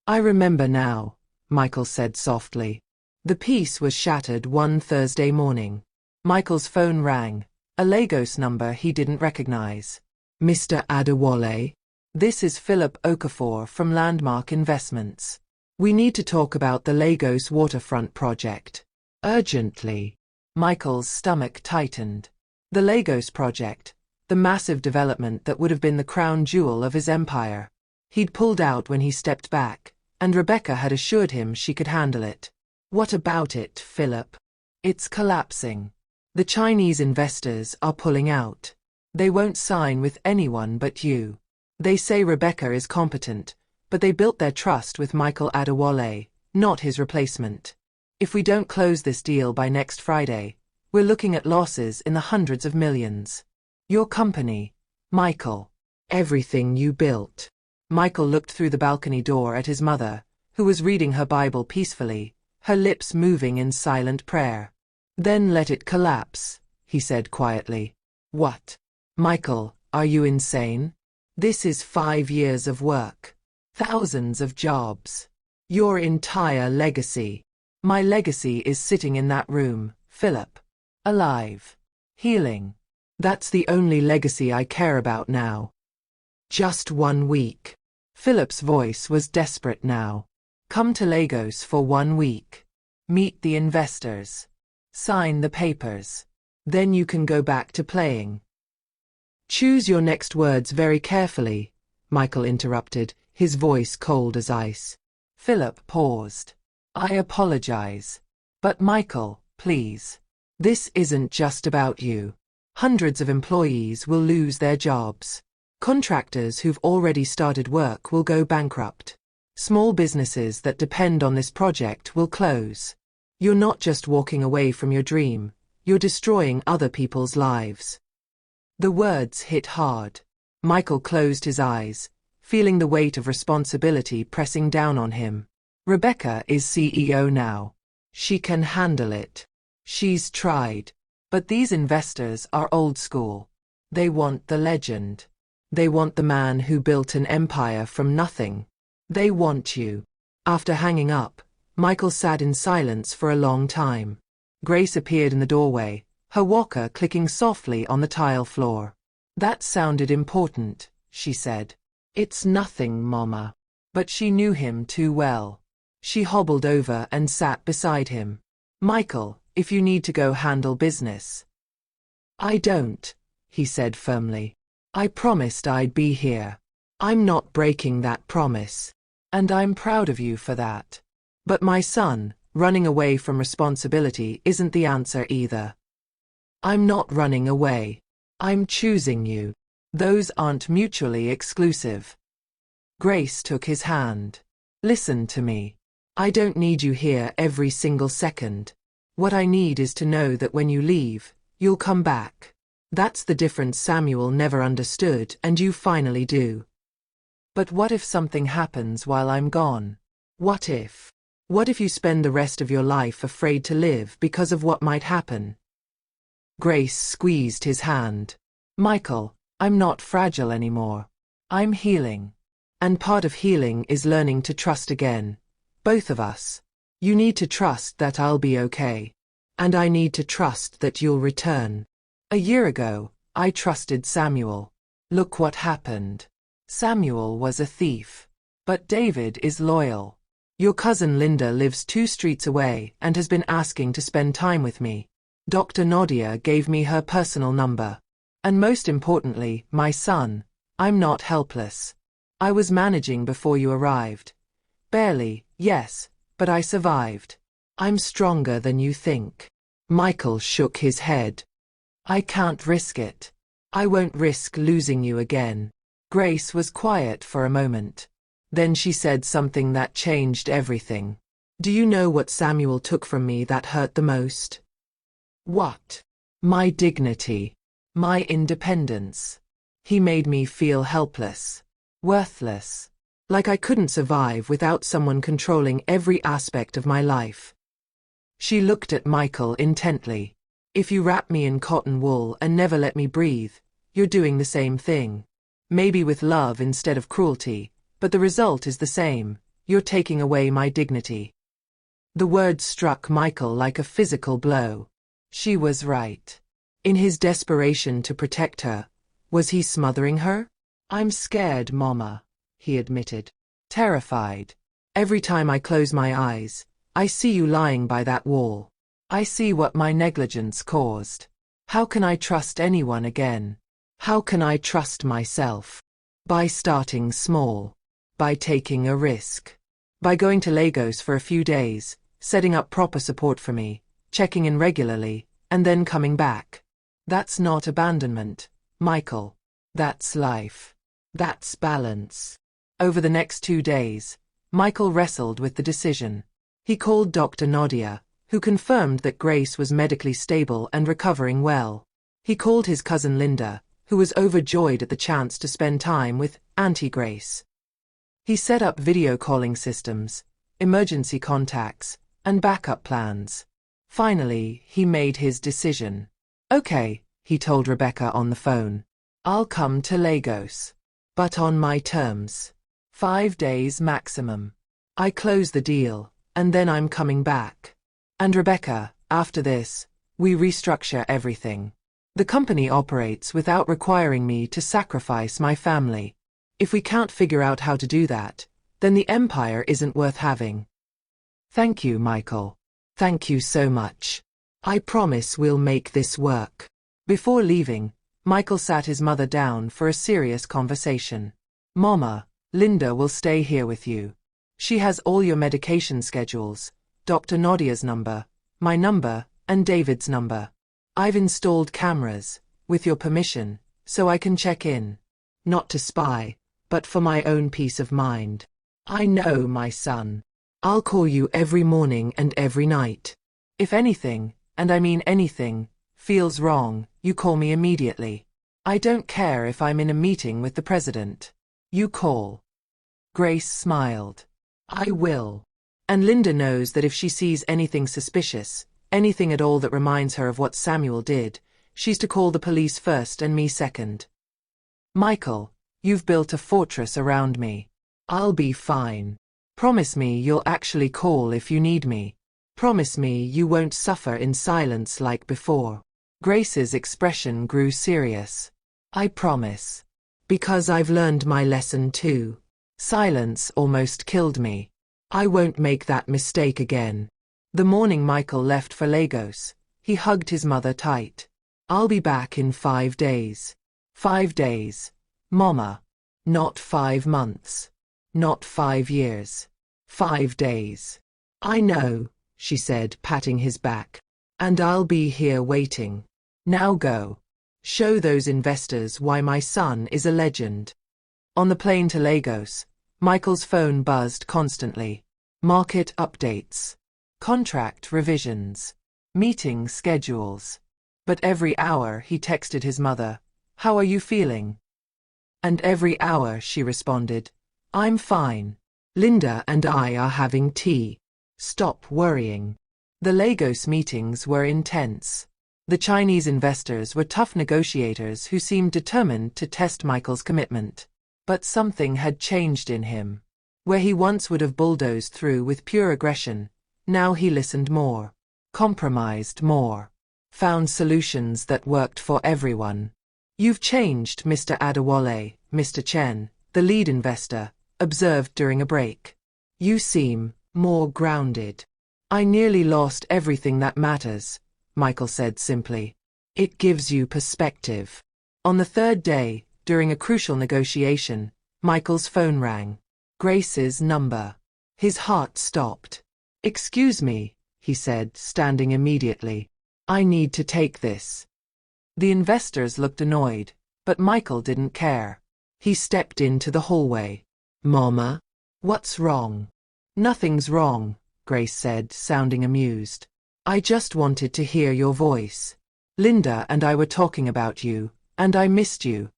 "I remember now," Michael said softly. The peace was shattered one Thursday morning. Michael's phone rang, a Lagos number he didn't recognize. "Mr. Adewale? This is Philip Okafor from Landmark Investments. We need to talk about the Lagos waterfront project. Urgently." Michael's stomach tightened. The Lagos project, the massive development that would have been the crown jewel of his empire. He'd pulled out when he stepped back, and Rebecca had assured him she could handle it. "What about it, Philip?" "It's collapsing. The Chinese investors are pulling out. They won't sign with anyone but you. They say Rebecca is competent, but they built their trust with Michael Adewale, not his replacement. If we don't close this deal by next Friday, we're looking at losses in the hundreds of millions. Your company, Michael. Everything you built." Michael looked through the balcony door at his mother, who was reading her Bible peacefully, her lips moving in silent prayer. "Then let it collapse," he said quietly. What? Michael, are you insane? This is 5 years of work. Thousands of jobs. Your entire legacy. My legacy is sitting in that room, Philip. Alive. Healing. That's the only legacy I care about now. Just 1 week. Philip's voice was desperate now. Come to Lagos for 1 week. Meet the investors. Sign the papers. Then you can go back to playing. Choose your next words very carefully, Michael interrupted, his voice cold as ice. Philip paused. I apologize. But Michael, please. This isn't just about you. Hundreds of employees will lose their jobs. Contractors who've already started work will go bankrupt. Small businesses that depend on this project will close. You're not just walking away from your dream, you're destroying other people's lives. The words hit hard. Michael closed his eyes, feeling the weight of responsibility pressing down on him. Rebecca is CEO now. She can handle it. She's tried. But these investors are old school. They want the legend. They want the man who built an empire from nothing. They want you. After hanging up, Michael sat in silence for a long time. Grace appeared in the doorway, her walker clicking softly on the tile floor. That sounded important, she said. It's nothing, Mama. But she knew him too well. She hobbled over and sat beside him. Michael, if you need to go handle business. I don't, he said firmly. I promised I'd be here. I'm not breaking that promise. And I'm proud of you for that. But my son, running away from responsibility isn't the answer either. I'm not running away. I'm choosing you. Those aren't mutually exclusive. Grace took his hand. Listen to me. I don't need you here every single second. What I need is to know that when you leave, you'll come back. That's the difference Samuel never understood, and you finally do. But what if something happens while I'm gone? What if? What if you spend the rest of your life afraid to live because of what might happen? Grace squeezed his hand. Michael, I'm not fragile anymore. I'm healing. And part of healing is learning to trust again. Both of us. You need to trust that I'll be okay. And I need to trust that you'll return. A year ago, I trusted Samuel. Look what happened. Samuel was a thief. But David is loyal. Your cousin Linda lives 2 streets away and has been asking to spend time with me. Dr. Nadia gave me her personal number. And most importantly, my son, I'm not helpless. I was managing before you arrived. Barely, yes, but I survived. I'm stronger than you think. Michael shook his head. I can't risk it. I won't risk losing you again. Grace was quiet for a moment. Then she said something that changed everything. Do you know what Samuel took from me that hurt the most? What? My dignity. My independence. He made me feel helpless. Worthless. Like I couldn't survive without someone controlling every aspect of my life. She looked at Michael intently. If you wrap me in cotton wool and never let me breathe, you're doing the same thing. Maybe with love instead of cruelty, but the result is the same. You're taking away my dignity. The words struck Michael like a physical blow. She was right. In his desperation to protect her, was he smothering her? I'm scared, Mama, he admitted. Terrified. Every time I close my eyes, I see you lying by that wall. I see what my negligence caused. How can I trust anyone again? How can I trust myself? By starting small. By taking a risk. By going to Lagos for a few days, setting up proper support for me, checking in regularly, and then coming back. That's not abandonment, Michael. That's life. That's balance. Over the next 2 days, Michael wrestled with the decision. He called Dr. Nadia, who confirmed that Grace was medically stable and recovering well. He called his cousin Linda, who was overjoyed at the chance to spend time with Auntie Grace. He set up video calling systems, emergency contacts, and backup plans. Finally, he made his decision. Okay, he told Rebecca on the phone. I'll come to Lagos. But on my terms. 5 days maximum. I close the deal, and then I'm coming back. And Rebecca, after this, we restructure everything. The company operates without requiring me to sacrifice my family. If we can't figure out how to do that, then the empire isn't worth having. Thank you, Michael. Thank you so much. I promise we'll make this work. Before leaving, Michael sat his mother down for a serious conversation. Mama, Linda will stay here with you. She has all your medication schedules, Dr. Nadia's number, my number, and David's number. I've installed cameras, with your permission, so I can check in. Not to spy, but for my own peace of mind. I know, my son. I'll call you every morning and every night. If anything, and I mean anything, feels wrong, you call me immediately. I don't care if I'm in a meeting with the president. You call. Grace smiled. I will. And Linda knows that if she sees anything suspicious, anything at all that reminds her of what Samuel did, she's to call the police first and me second. Michael, you've built a fortress around me. I'll be fine. Promise me you'll actually call if you need me. Promise me you won't suffer in silence like before. Grace's expression grew serious. I promise. Because I've learned my lesson too. Silence almost killed me. I won't make that mistake again. The morning Michael left for Lagos, he hugged his mother tight. I'll be back in 5 days. 5 days. Mama. Not 5 months. Not 5 years. 5 days. I know, she said, patting his back. And I'll be here waiting. Now go. Show those investors why my son is a legend. On the plane to Lagos, Michael's phone buzzed constantly. Market updates. Contract revisions. Meeting schedules. But every hour he texted his mother, "How are you feeling?" And every hour she responded, "I'm fine. Linda and I are having tea. Stop worrying." The Lagos meetings were intense. The Chinese investors were tough negotiators who seemed determined to test Michael's commitment. But something had changed in him. Where he once would have bulldozed through with pure aggression, now he listened more, compromised more, found solutions that worked for everyone. "You've changed, Mr. Adewale," Mr. Chen, the lead investor, observed during a break. "You seem more grounded." "I nearly lost everything that matters," Michael said simply. "It gives you perspective." On the third day, during a crucial negotiation, Michael's phone rang. Grace's number. His heart stopped. "Excuse me," he said, standing immediately. "I need to take this." The investors looked annoyed, but Michael didn't care. He stepped into the hallway. "Mama? What's wrong?" "Nothing's wrong," Grace said, sounding amused. "I just wanted to hear your voice. Linda and I were talking about you, and I missed you."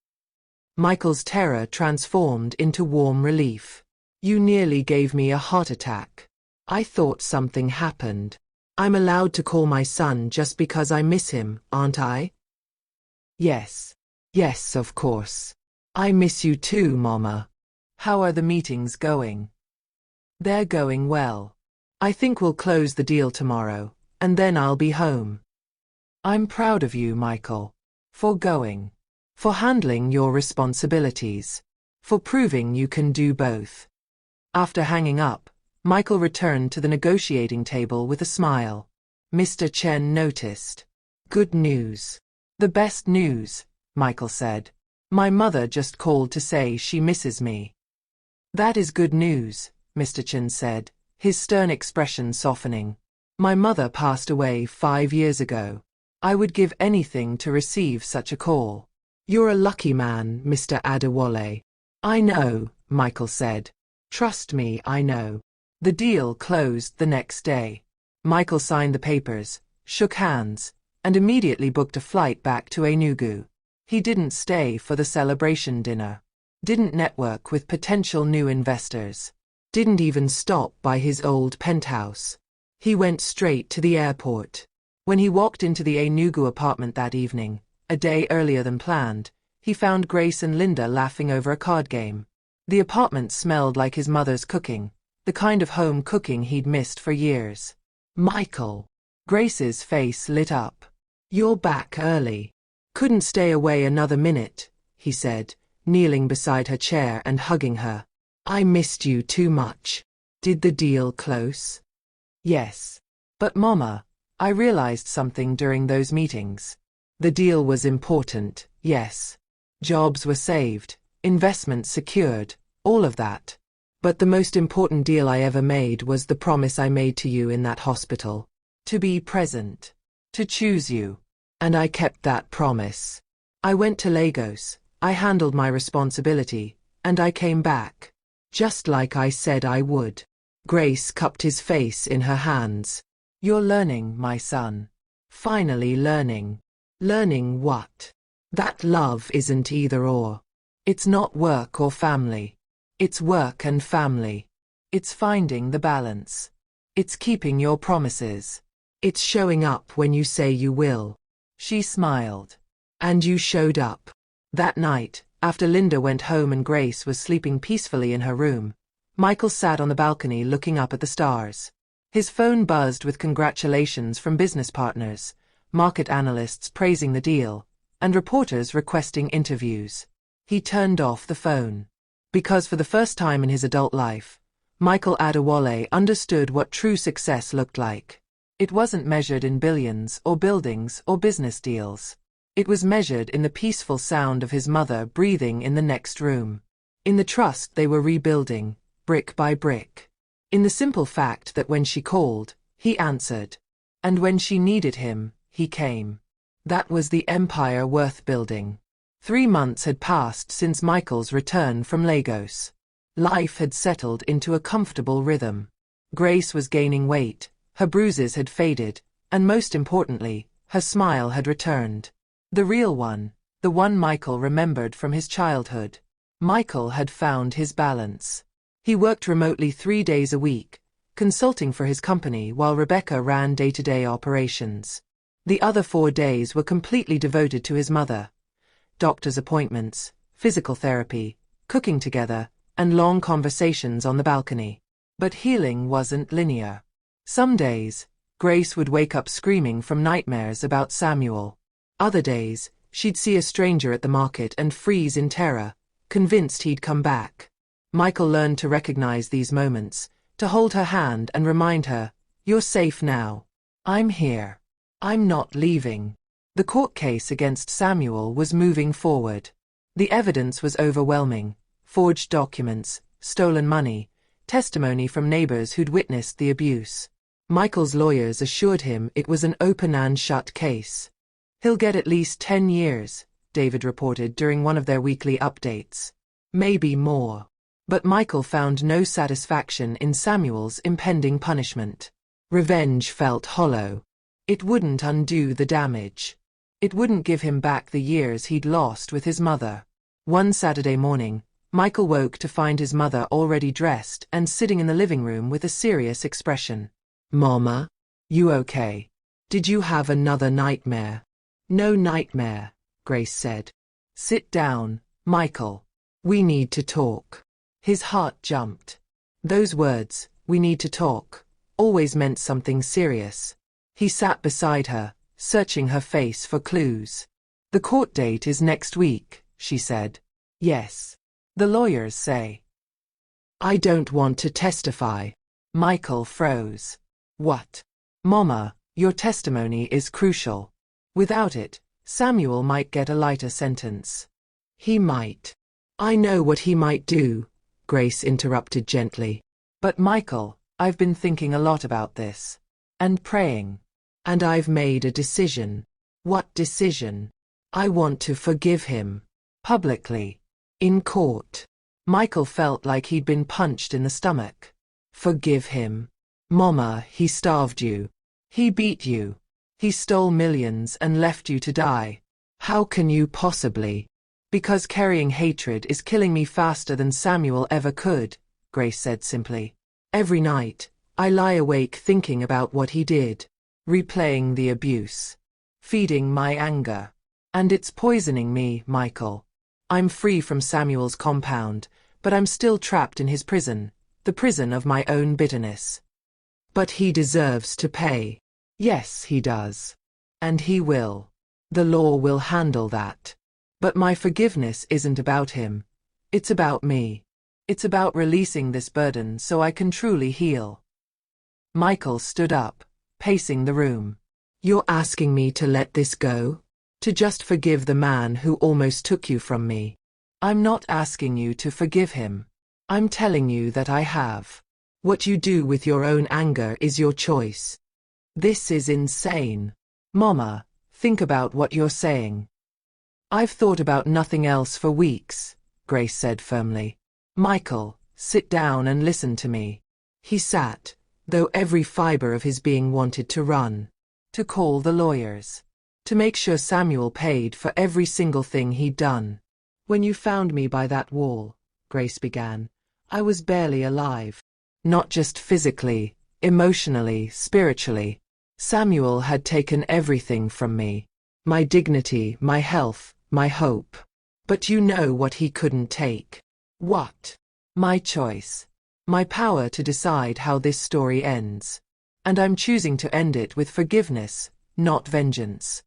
Michael's terror transformed into warm relief. "You nearly gave me a heart attack. I thought something happened. I'm allowed to call my son just because I miss him, aren't I?" "Yes. Yes, of course. I miss you too, Mama. How are the meetings going?" "They're going well. I think we'll close the deal tomorrow, and then I'll be home." "I'm proud of you, Michael. For going. For handling your responsibilities. For proving you can do both." After hanging up, Michael returned to the negotiating table with a smile. Mr. Chen noticed. "Good news." "The best news," Michael said. "My mother just called to say she misses me." "That is good news," Mr. Chen said, his stern expression softening. "My mother passed away 5 years ago. I would give anything to receive such a call." "You're a lucky man, Mr. Adewale." "I know," Michael said. "Trust me, I know." The deal closed the next day. Michael signed the papers, shook hands, and immediately booked a flight back to Enugu. He didn't stay for the celebration dinner. Didn't network with potential new investors. Didn't even stop by his old penthouse. He went straight to the airport. When he walked into the Enugu apartment that evening, A day earlier than planned, he found Grace and Linda laughing over a card game. The apartment smelled like his mother's cooking, the kind of home cooking he'd missed for years. "Michael." Grace's face lit up. "You're back early." "Couldn't stay away another minute," he said, kneeling beside her chair and hugging her. "I missed you too much." "Did the deal close?" "Yes. But Mama, I realized something during those meetings. The deal was important, yes. Jobs were saved, investments secured, all of that. But the most important deal I ever made was the promise I made to you in that hospital. To be present. To choose you. And I kept that promise. I went to Lagos, I handled my responsibility, and I came back. Just like I said I would." Grace cupped his face in her hands. "You're learning, my son. Finally learning." "Learning what?" "That love isn't either or. It's not work or family. It's work and family. It's finding the balance. It's keeping your promises. It's showing up when you say you will." She smiled. "And you showed up." That night, after Linda went home and Grace was sleeping peacefully in her room, Michael sat on the balcony looking up at the stars. His phone buzzed with congratulations from business partners, market analysts praising the deal, and reporters requesting interviews. He turned off the phone. Because for the first time in his adult life, Michael Adewale understood what true success looked like. It wasn't measured in billions or buildings or business deals. It was measured in the peaceful sound of his mother breathing in the next room. In the trust they were rebuilding, brick by brick. In the simple fact that when she called, he answered. And when she needed him, he came. That was the empire worth building. 3 months had passed since Michael's return from Lagos. Life had settled into a comfortable rhythm. Grace was gaining weight, her bruises had faded, and most importantly, her smile had returned. The real one, the one Michael remembered from his childhood. Michael had found his balance. He worked remotely 3 days a week, consulting for his company while Rebecca ran day-to-day operations. The other 4 days were completely devoted to his mother. Doctor's appointments, physical therapy, cooking together, and long conversations on the balcony. But healing wasn't linear. Some days, Grace would wake up screaming from nightmares about Samuel. Other days, she'd see a stranger at the market and freeze in terror, convinced he'd come back. Michael learned to recognize these moments, to hold her hand and remind her, "You're safe now. I'm here. I'm not leaving." The court case against Samuel was moving forward. The evidence was overwhelming: forged documents, stolen money, testimony from neighbors who'd witnessed the abuse. Michael's lawyers assured him it was an open and shut case. "He'll get at least 10 years, David reported during one of their weekly updates. "Maybe more." But Michael found no satisfaction in Samuel's impending punishment. Revenge felt hollow. It wouldn't undo the damage. It wouldn't give him back the years he'd lost with his mother. One Saturday morning, Michael woke to find his mother already dressed and sitting in the living room with a serious expression. "Mama? You okay? Did you have another nightmare?" "No nightmare," Grace said. "Sit down, Michael. We need to talk." His heart jumped. Those words, "we need to talk," always meant something serious. He sat beside her, searching her face for clues. "The court date is next week," she said. "Yes. The lawyers say." "I don't want to testify." Michael froze. "What?" "Mama, your testimony is crucial. Without it, Samuel might get a lighter sentence." "He might." "I know what he might do," Grace interrupted gently. "But Michael, I've been thinking a lot about this. And praying. And I've made a decision." "What decision?" "I want to forgive him. Publicly. In court." Michael felt like he'd been punched in the stomach. "Forgive him? Mama, he starved you. He beat you. He stole millions and left you to die. How can you possibly?" "Because carrying hatred is killing me faster than Samuel ever could," Grace said simply. "Every night, I lie awake thinking about what he did, replaying the abuse, feeding my anger. And it's poisoning me, Michael. I'm free from Samuel's compound, but I'm still trapped in his prison, the prison of my own bitterness. But he deserves to pay. Yes, he does. And he will. The law will handle that. But my forgiveness isn't about him. It's about me. It's about releasing this burden so I can truly heal. Michael stood up, pacing the room. You're asking me to let this go? To just forgive the man who almost took you from me? I'm not asking you to forgive him. I'm telling you that I have. What you do with your own anger is your choice. This is insane. Mama, think about what you're saying. I've thought about nothing else for weeks, Grace said firmly. Michael, sit down and listen to me. He sat, though every fiber of his being wanted to run, to call the lawyers, to make sure Samuel paid for every single thing he'd done. When you found me by that wall, Grace began, I was barely alive. Not just physically, emotionally, spiritually. Samuel had taken everything from me. My dignity, my health, my hope. But you know what he couldn't take. What? My choice. My power to decide how this story ends. And I'm choosing to end it with forgiveness, not vengeance.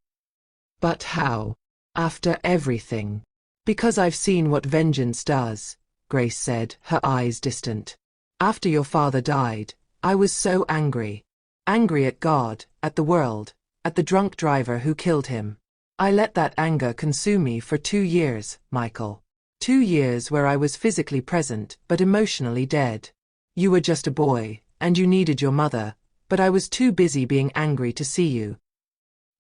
But how? After everything. Because I've seen what vengeance does, Grace said, her eyes distant. After your father died, I was so angry. Angry at God, at the world, at the drunk driver who killed him. I let that anger consume me for 2 years, Michael. 2 years where I was physically present but emotionally dead. You were just a boy, and you needed your mother, but I was too busy being angry to see you.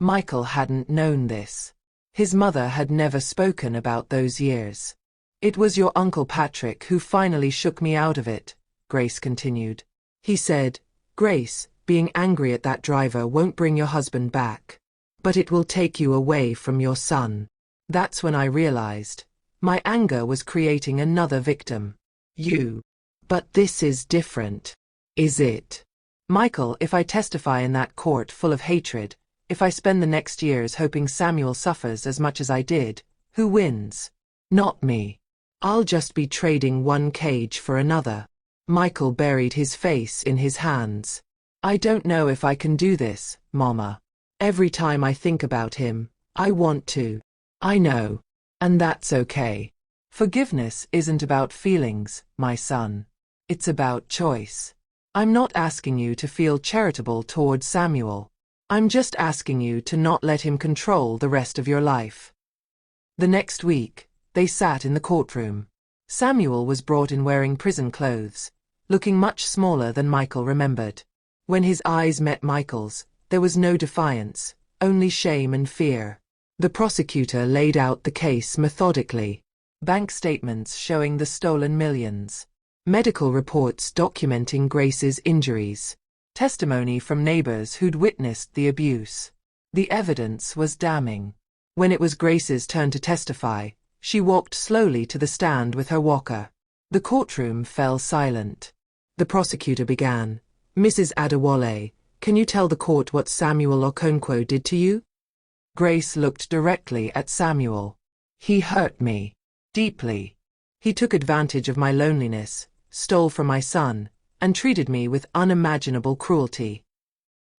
Michael hadn't known this. His mother had never spoken about those years. It was your Uncle Patrick who finally shook me out of it, Grace continued. He said, Grace, being angry at that driver won't bring your husband back. But it will take you away from your son. That's when I realized. My anger was creating another victim. You. But this is different. Is it? Michael, if I testify in that court full of hatred, if I spend the next years hoping Samuel suffers as much as I did, who wins? Not me. I'll just be trading one cage for another. Michael buried his face in his hands. I don't know if I can do this, Mama. Every time I think about him, I want to. I know. And that's okay. Forgiveness isn't about feelings, my son. It's about choice. I'm not asking you to feel charitable towards Samuel. I'm just asking you to not let him control the rest of your life. The next week, they sat in the courtroom. Samuel was brought in wearing prison clothes, looking much smaller than Michael remembered. When his eyes met Michael's, there was no defiance, only shame and fear. The prosecutor laid out the case methodically. Bank statements showing the stolen millions. Medical reports documenting Grace's injuries. Testimony from neighbors who'd witnessed the abuse. The evidence was damning. When it was Grace's turn to testify, she walked slowly to the stand with her walker. The courtroom fell silent. The prosecutor began. Mrs. Adewale, can you tell the court what Samuel Okonkwo did to you? Grace looked directly at Samuel. He hurt me. Deeply. He took advantage of my loneliness, stole from my son, and treated me with unimaginable cruelty.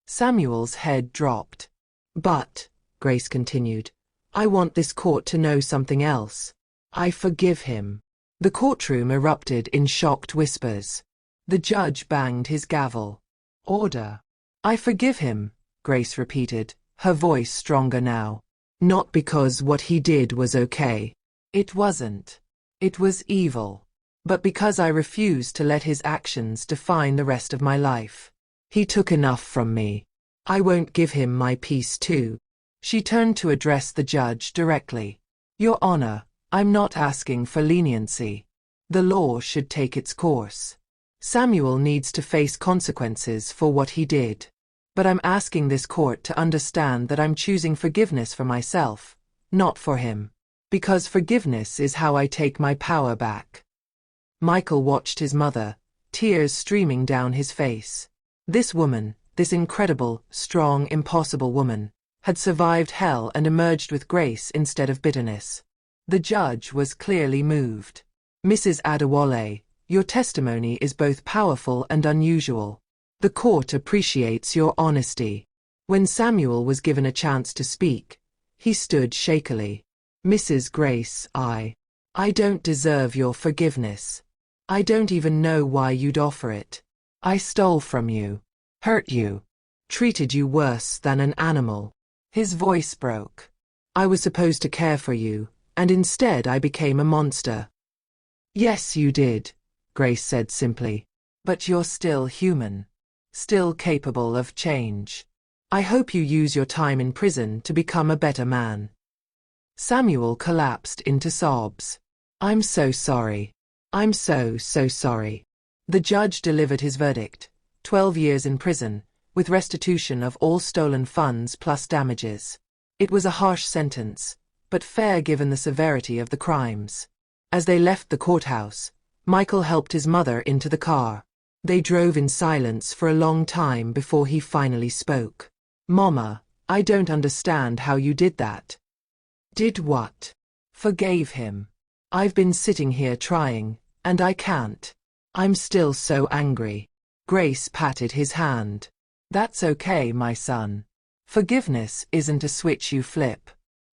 Samuel's head dropped. But, Grace continued, I want this court to know something else. I forgive him. The courtroom erupted in shocked whispers. The judge banged his gavel. Order. I forgive him, Grace repeated, her voice stronger now. Not because what he did was okay. It wasn't. It was evil. But because I refused to let his actions define the rest of my life. He took enough from me. I won't give him my peace too. She turned to address the judge directly. Your Honor, I'm not asking for leniency. The law should take its course. Samuel needs to face consequences for what he did. But I'm asking this court to understand that I'm choosing forgiveness for myself, not for him. Because forgiveness is how I take my power back. Michael watched his mother, tears streaming down his face. This woman, this incredible, strong, impossible woman, had survived hell and emerged with grace instead of bitterness. The judge was clearly moved. Mrs. Adewale, your testimony is both powerful and unusual. The court appreciates your honesty. When Samuel was given a chance to speak, he stood shakily. Mrs. Grace, I don't deserve your forgiveness. I don't even know why you'd offer it. I stole from you, hurt you, treated you worse than an animal. His voice broke. I was supposed to care for you, and instead I became a monster. Yes, you did, Grace said simply. But you're still human. Still capable of change. I hope you use your time in prison to become a better man. Samuel collapsed into sobs. I'm so sorry. I'm so sorry. The judge delivered his verdict, 12 years in prison, with restitution of all stolen funds plus damages. It was a harsh sentence, but fair given the severity of the crimes. As they left the courthouse, Michael helped his mother into the car. They drove in silence for a long time before he finally spoke. Mama, I don't understand how you did that. Did what? Forgave him. I've been sitting here trying, and I can't. I'm still so angry. Grace patted his hand. That's okay, my son. Forgiveness isn't a switch you flip.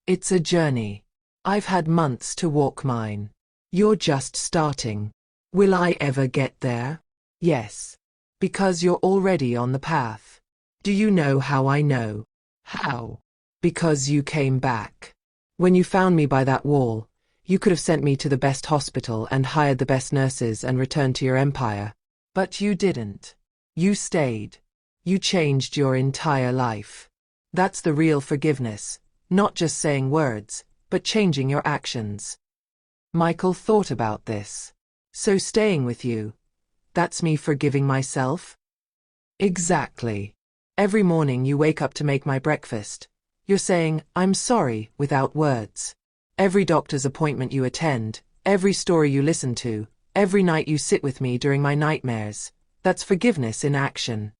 It's a journey. I've had months to walk mine. You're just starting. Will I ever get there? Yes. Because you're already on the path. Do you know how I know? How? Because you came back. When you found me by that wall, you could have sent me to the best hospital and hired the best nurses and returned to your empire. But you didn't. You stayed. You changed your entire life. That's the real forgiveness, not just saying words, but changing your actions. Michael thought about this. So staying with you, that's me forgiving myself? Exactly. Every morning you wake up to make my breakfast. You're saying, I'm sorry, without words. Every doctor's appointment you attend, every story you listen to, every night you sit with me during my nightmares, that's forgiveness in action.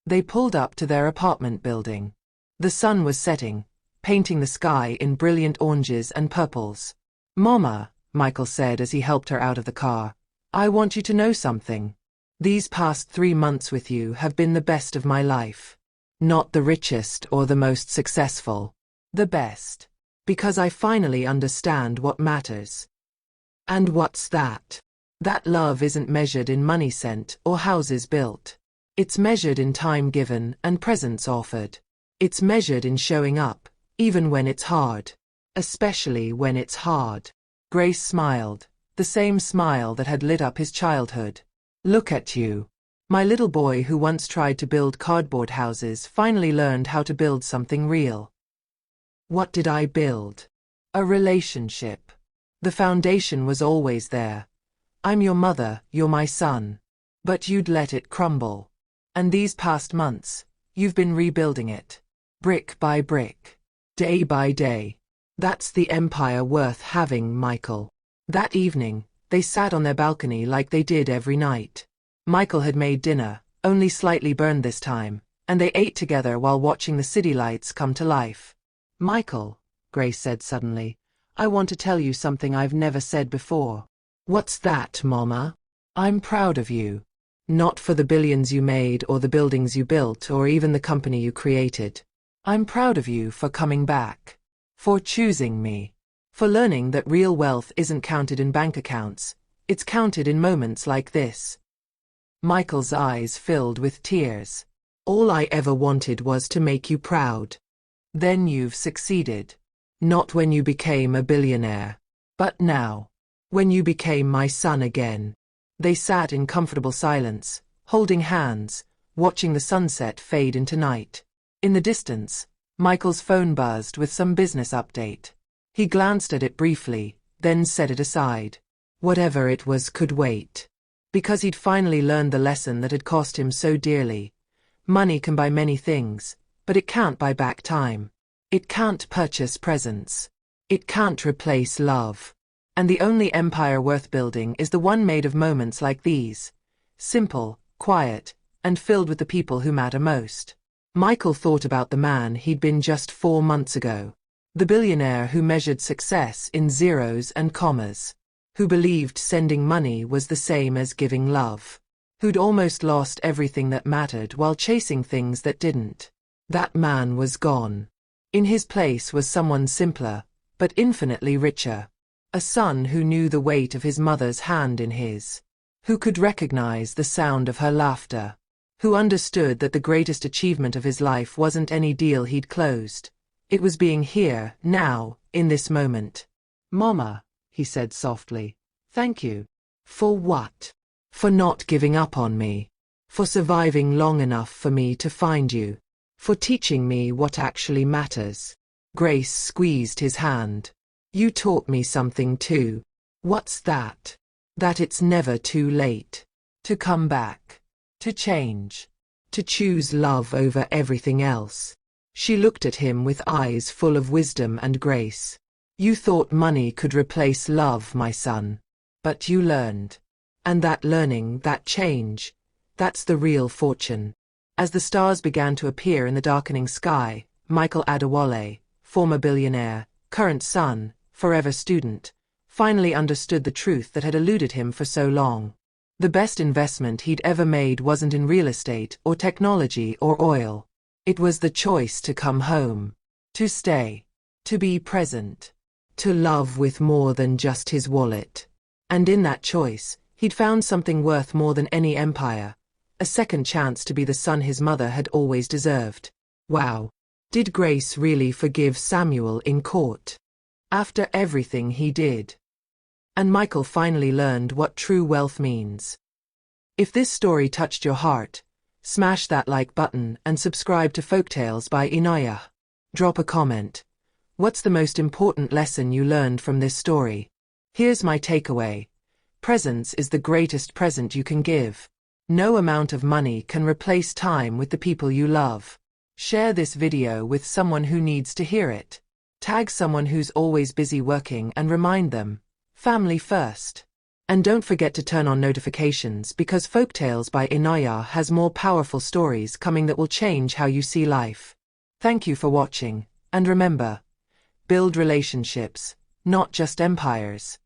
They pulled up to their apartment building. The sun was setting, painting the sky in brilliant oranges and purples. Mama, Michael said as he helped her out of the car, I want you to know something. These past 3 months with you have been the best of my life. Not the richest or the most successful. The best. Because I finally understand what matters. And what's that? That love isn't measured in money sent or houses built. It's measured in time given and presents offered. It's measured in showing up, even when it's hard. Especially when it's hard. Grace smiled, the same smile that had lit up his childhood. Look at you. My little boy who once tried to build cardboard houses finally learned how to build something real. What did I build? A relationship. The foundation was always there. I'm your mother, you're my son. But you'd let it crumble. And these past months, you've been rebuilding it. Brick by brick. Day by day. That's the empire worth having, Michael. That evening, they sat on their balcony like they did every night. Michael had made dinner, only slightly burned this time, and they ate together while watching the city lights come to life. Michael, Grace said suddenly, I want to tell you something I've never said before. What's that, Mama? I'm proud of you. Not for the billions you made or the buildings you built or even the company you created. I'm proud of you for coming back. For choosing me. For learning that real wealth isn't counted in bank accounts, it's counted in moments like this. Michael's eyes filled with tears. All I ever wanted was to make you proud. Then you've succeeded. Not when you became a billionaire. But now. When you became my son again. They sat in comfortable silence, holding hands, watching the sunset fade into night. In the distance, Michael's phone buzzed with some business update. He glanced at it briefly, then set it aside. Whatever it was could wait. Because he'd finally learned the lesson that had cost him so dearly. Money can buy many things, but it can't buy back time. It can't purchase presence. It can't replace love. And the only empire worth building is the one made of moments like these. Simple, quiet, and filled with the people who matter most. Michael thought about the man he'd been just 4 months ago. The billionaire who measured success in zeros and commas. Who believed sending money was the same as giving love. Who'd almost lost everything that mattered while chasing things that didn't. That man was gone. In his place was someone simpler, but infinitely richer. A son who knew the weight of his mother's hand in his. Who could recognize the sound of her laughter. Who understood that the greatest achievement of his life wasn't any deal he'd closed. It was being here, now, in this moment. "Mama," he said softly, "thank you." "For what?" "For not giving up on me. For surviving long enough for me to find you. For teaching me what actually matters." Grace squeezed his hand. "You taught me something too." "What's that?" "That it's never too late. To come back. To change. To choose love over everything else." She looked at him with eyes full of wisdom and grace. "You thought money could replace love, my son. But you learned. And that learning, that change, that's the real fortune." As the stars began to appear in the darkening sky, Michael Adewale, former billionaire, current son, forever student, finally understood the truth that had eluded him for so long. The best investment he'd ever made wasn't in real estate or technology or oil. It was the choice to come home. To stay. To be present. To love with more than just his wallet. And in that choice, he'd found something worth more than any empire. A second chance to be the son his mother had always deserved. Wow. Did Grace really forgive Samuel in court? After everything he did. And Michael finally learned what true wealth means. If this story touched your heart, smash that like button and subscribe to Folktales by Inaya. Drop a comment. What's the most important lesson you learned from this story? Here's my takeaway. Presence is the greatest present you can give. No amount of money can replace time with the people you love. Share this video with someone who needs to hear it. Tag someone who's always busy working and remind them. Family first. And don't forget to turn on notifications because Folktales by Inaya has more powerful stories coming that will change how you see life. Thank you for watching, and remember, build relationships, not just empires.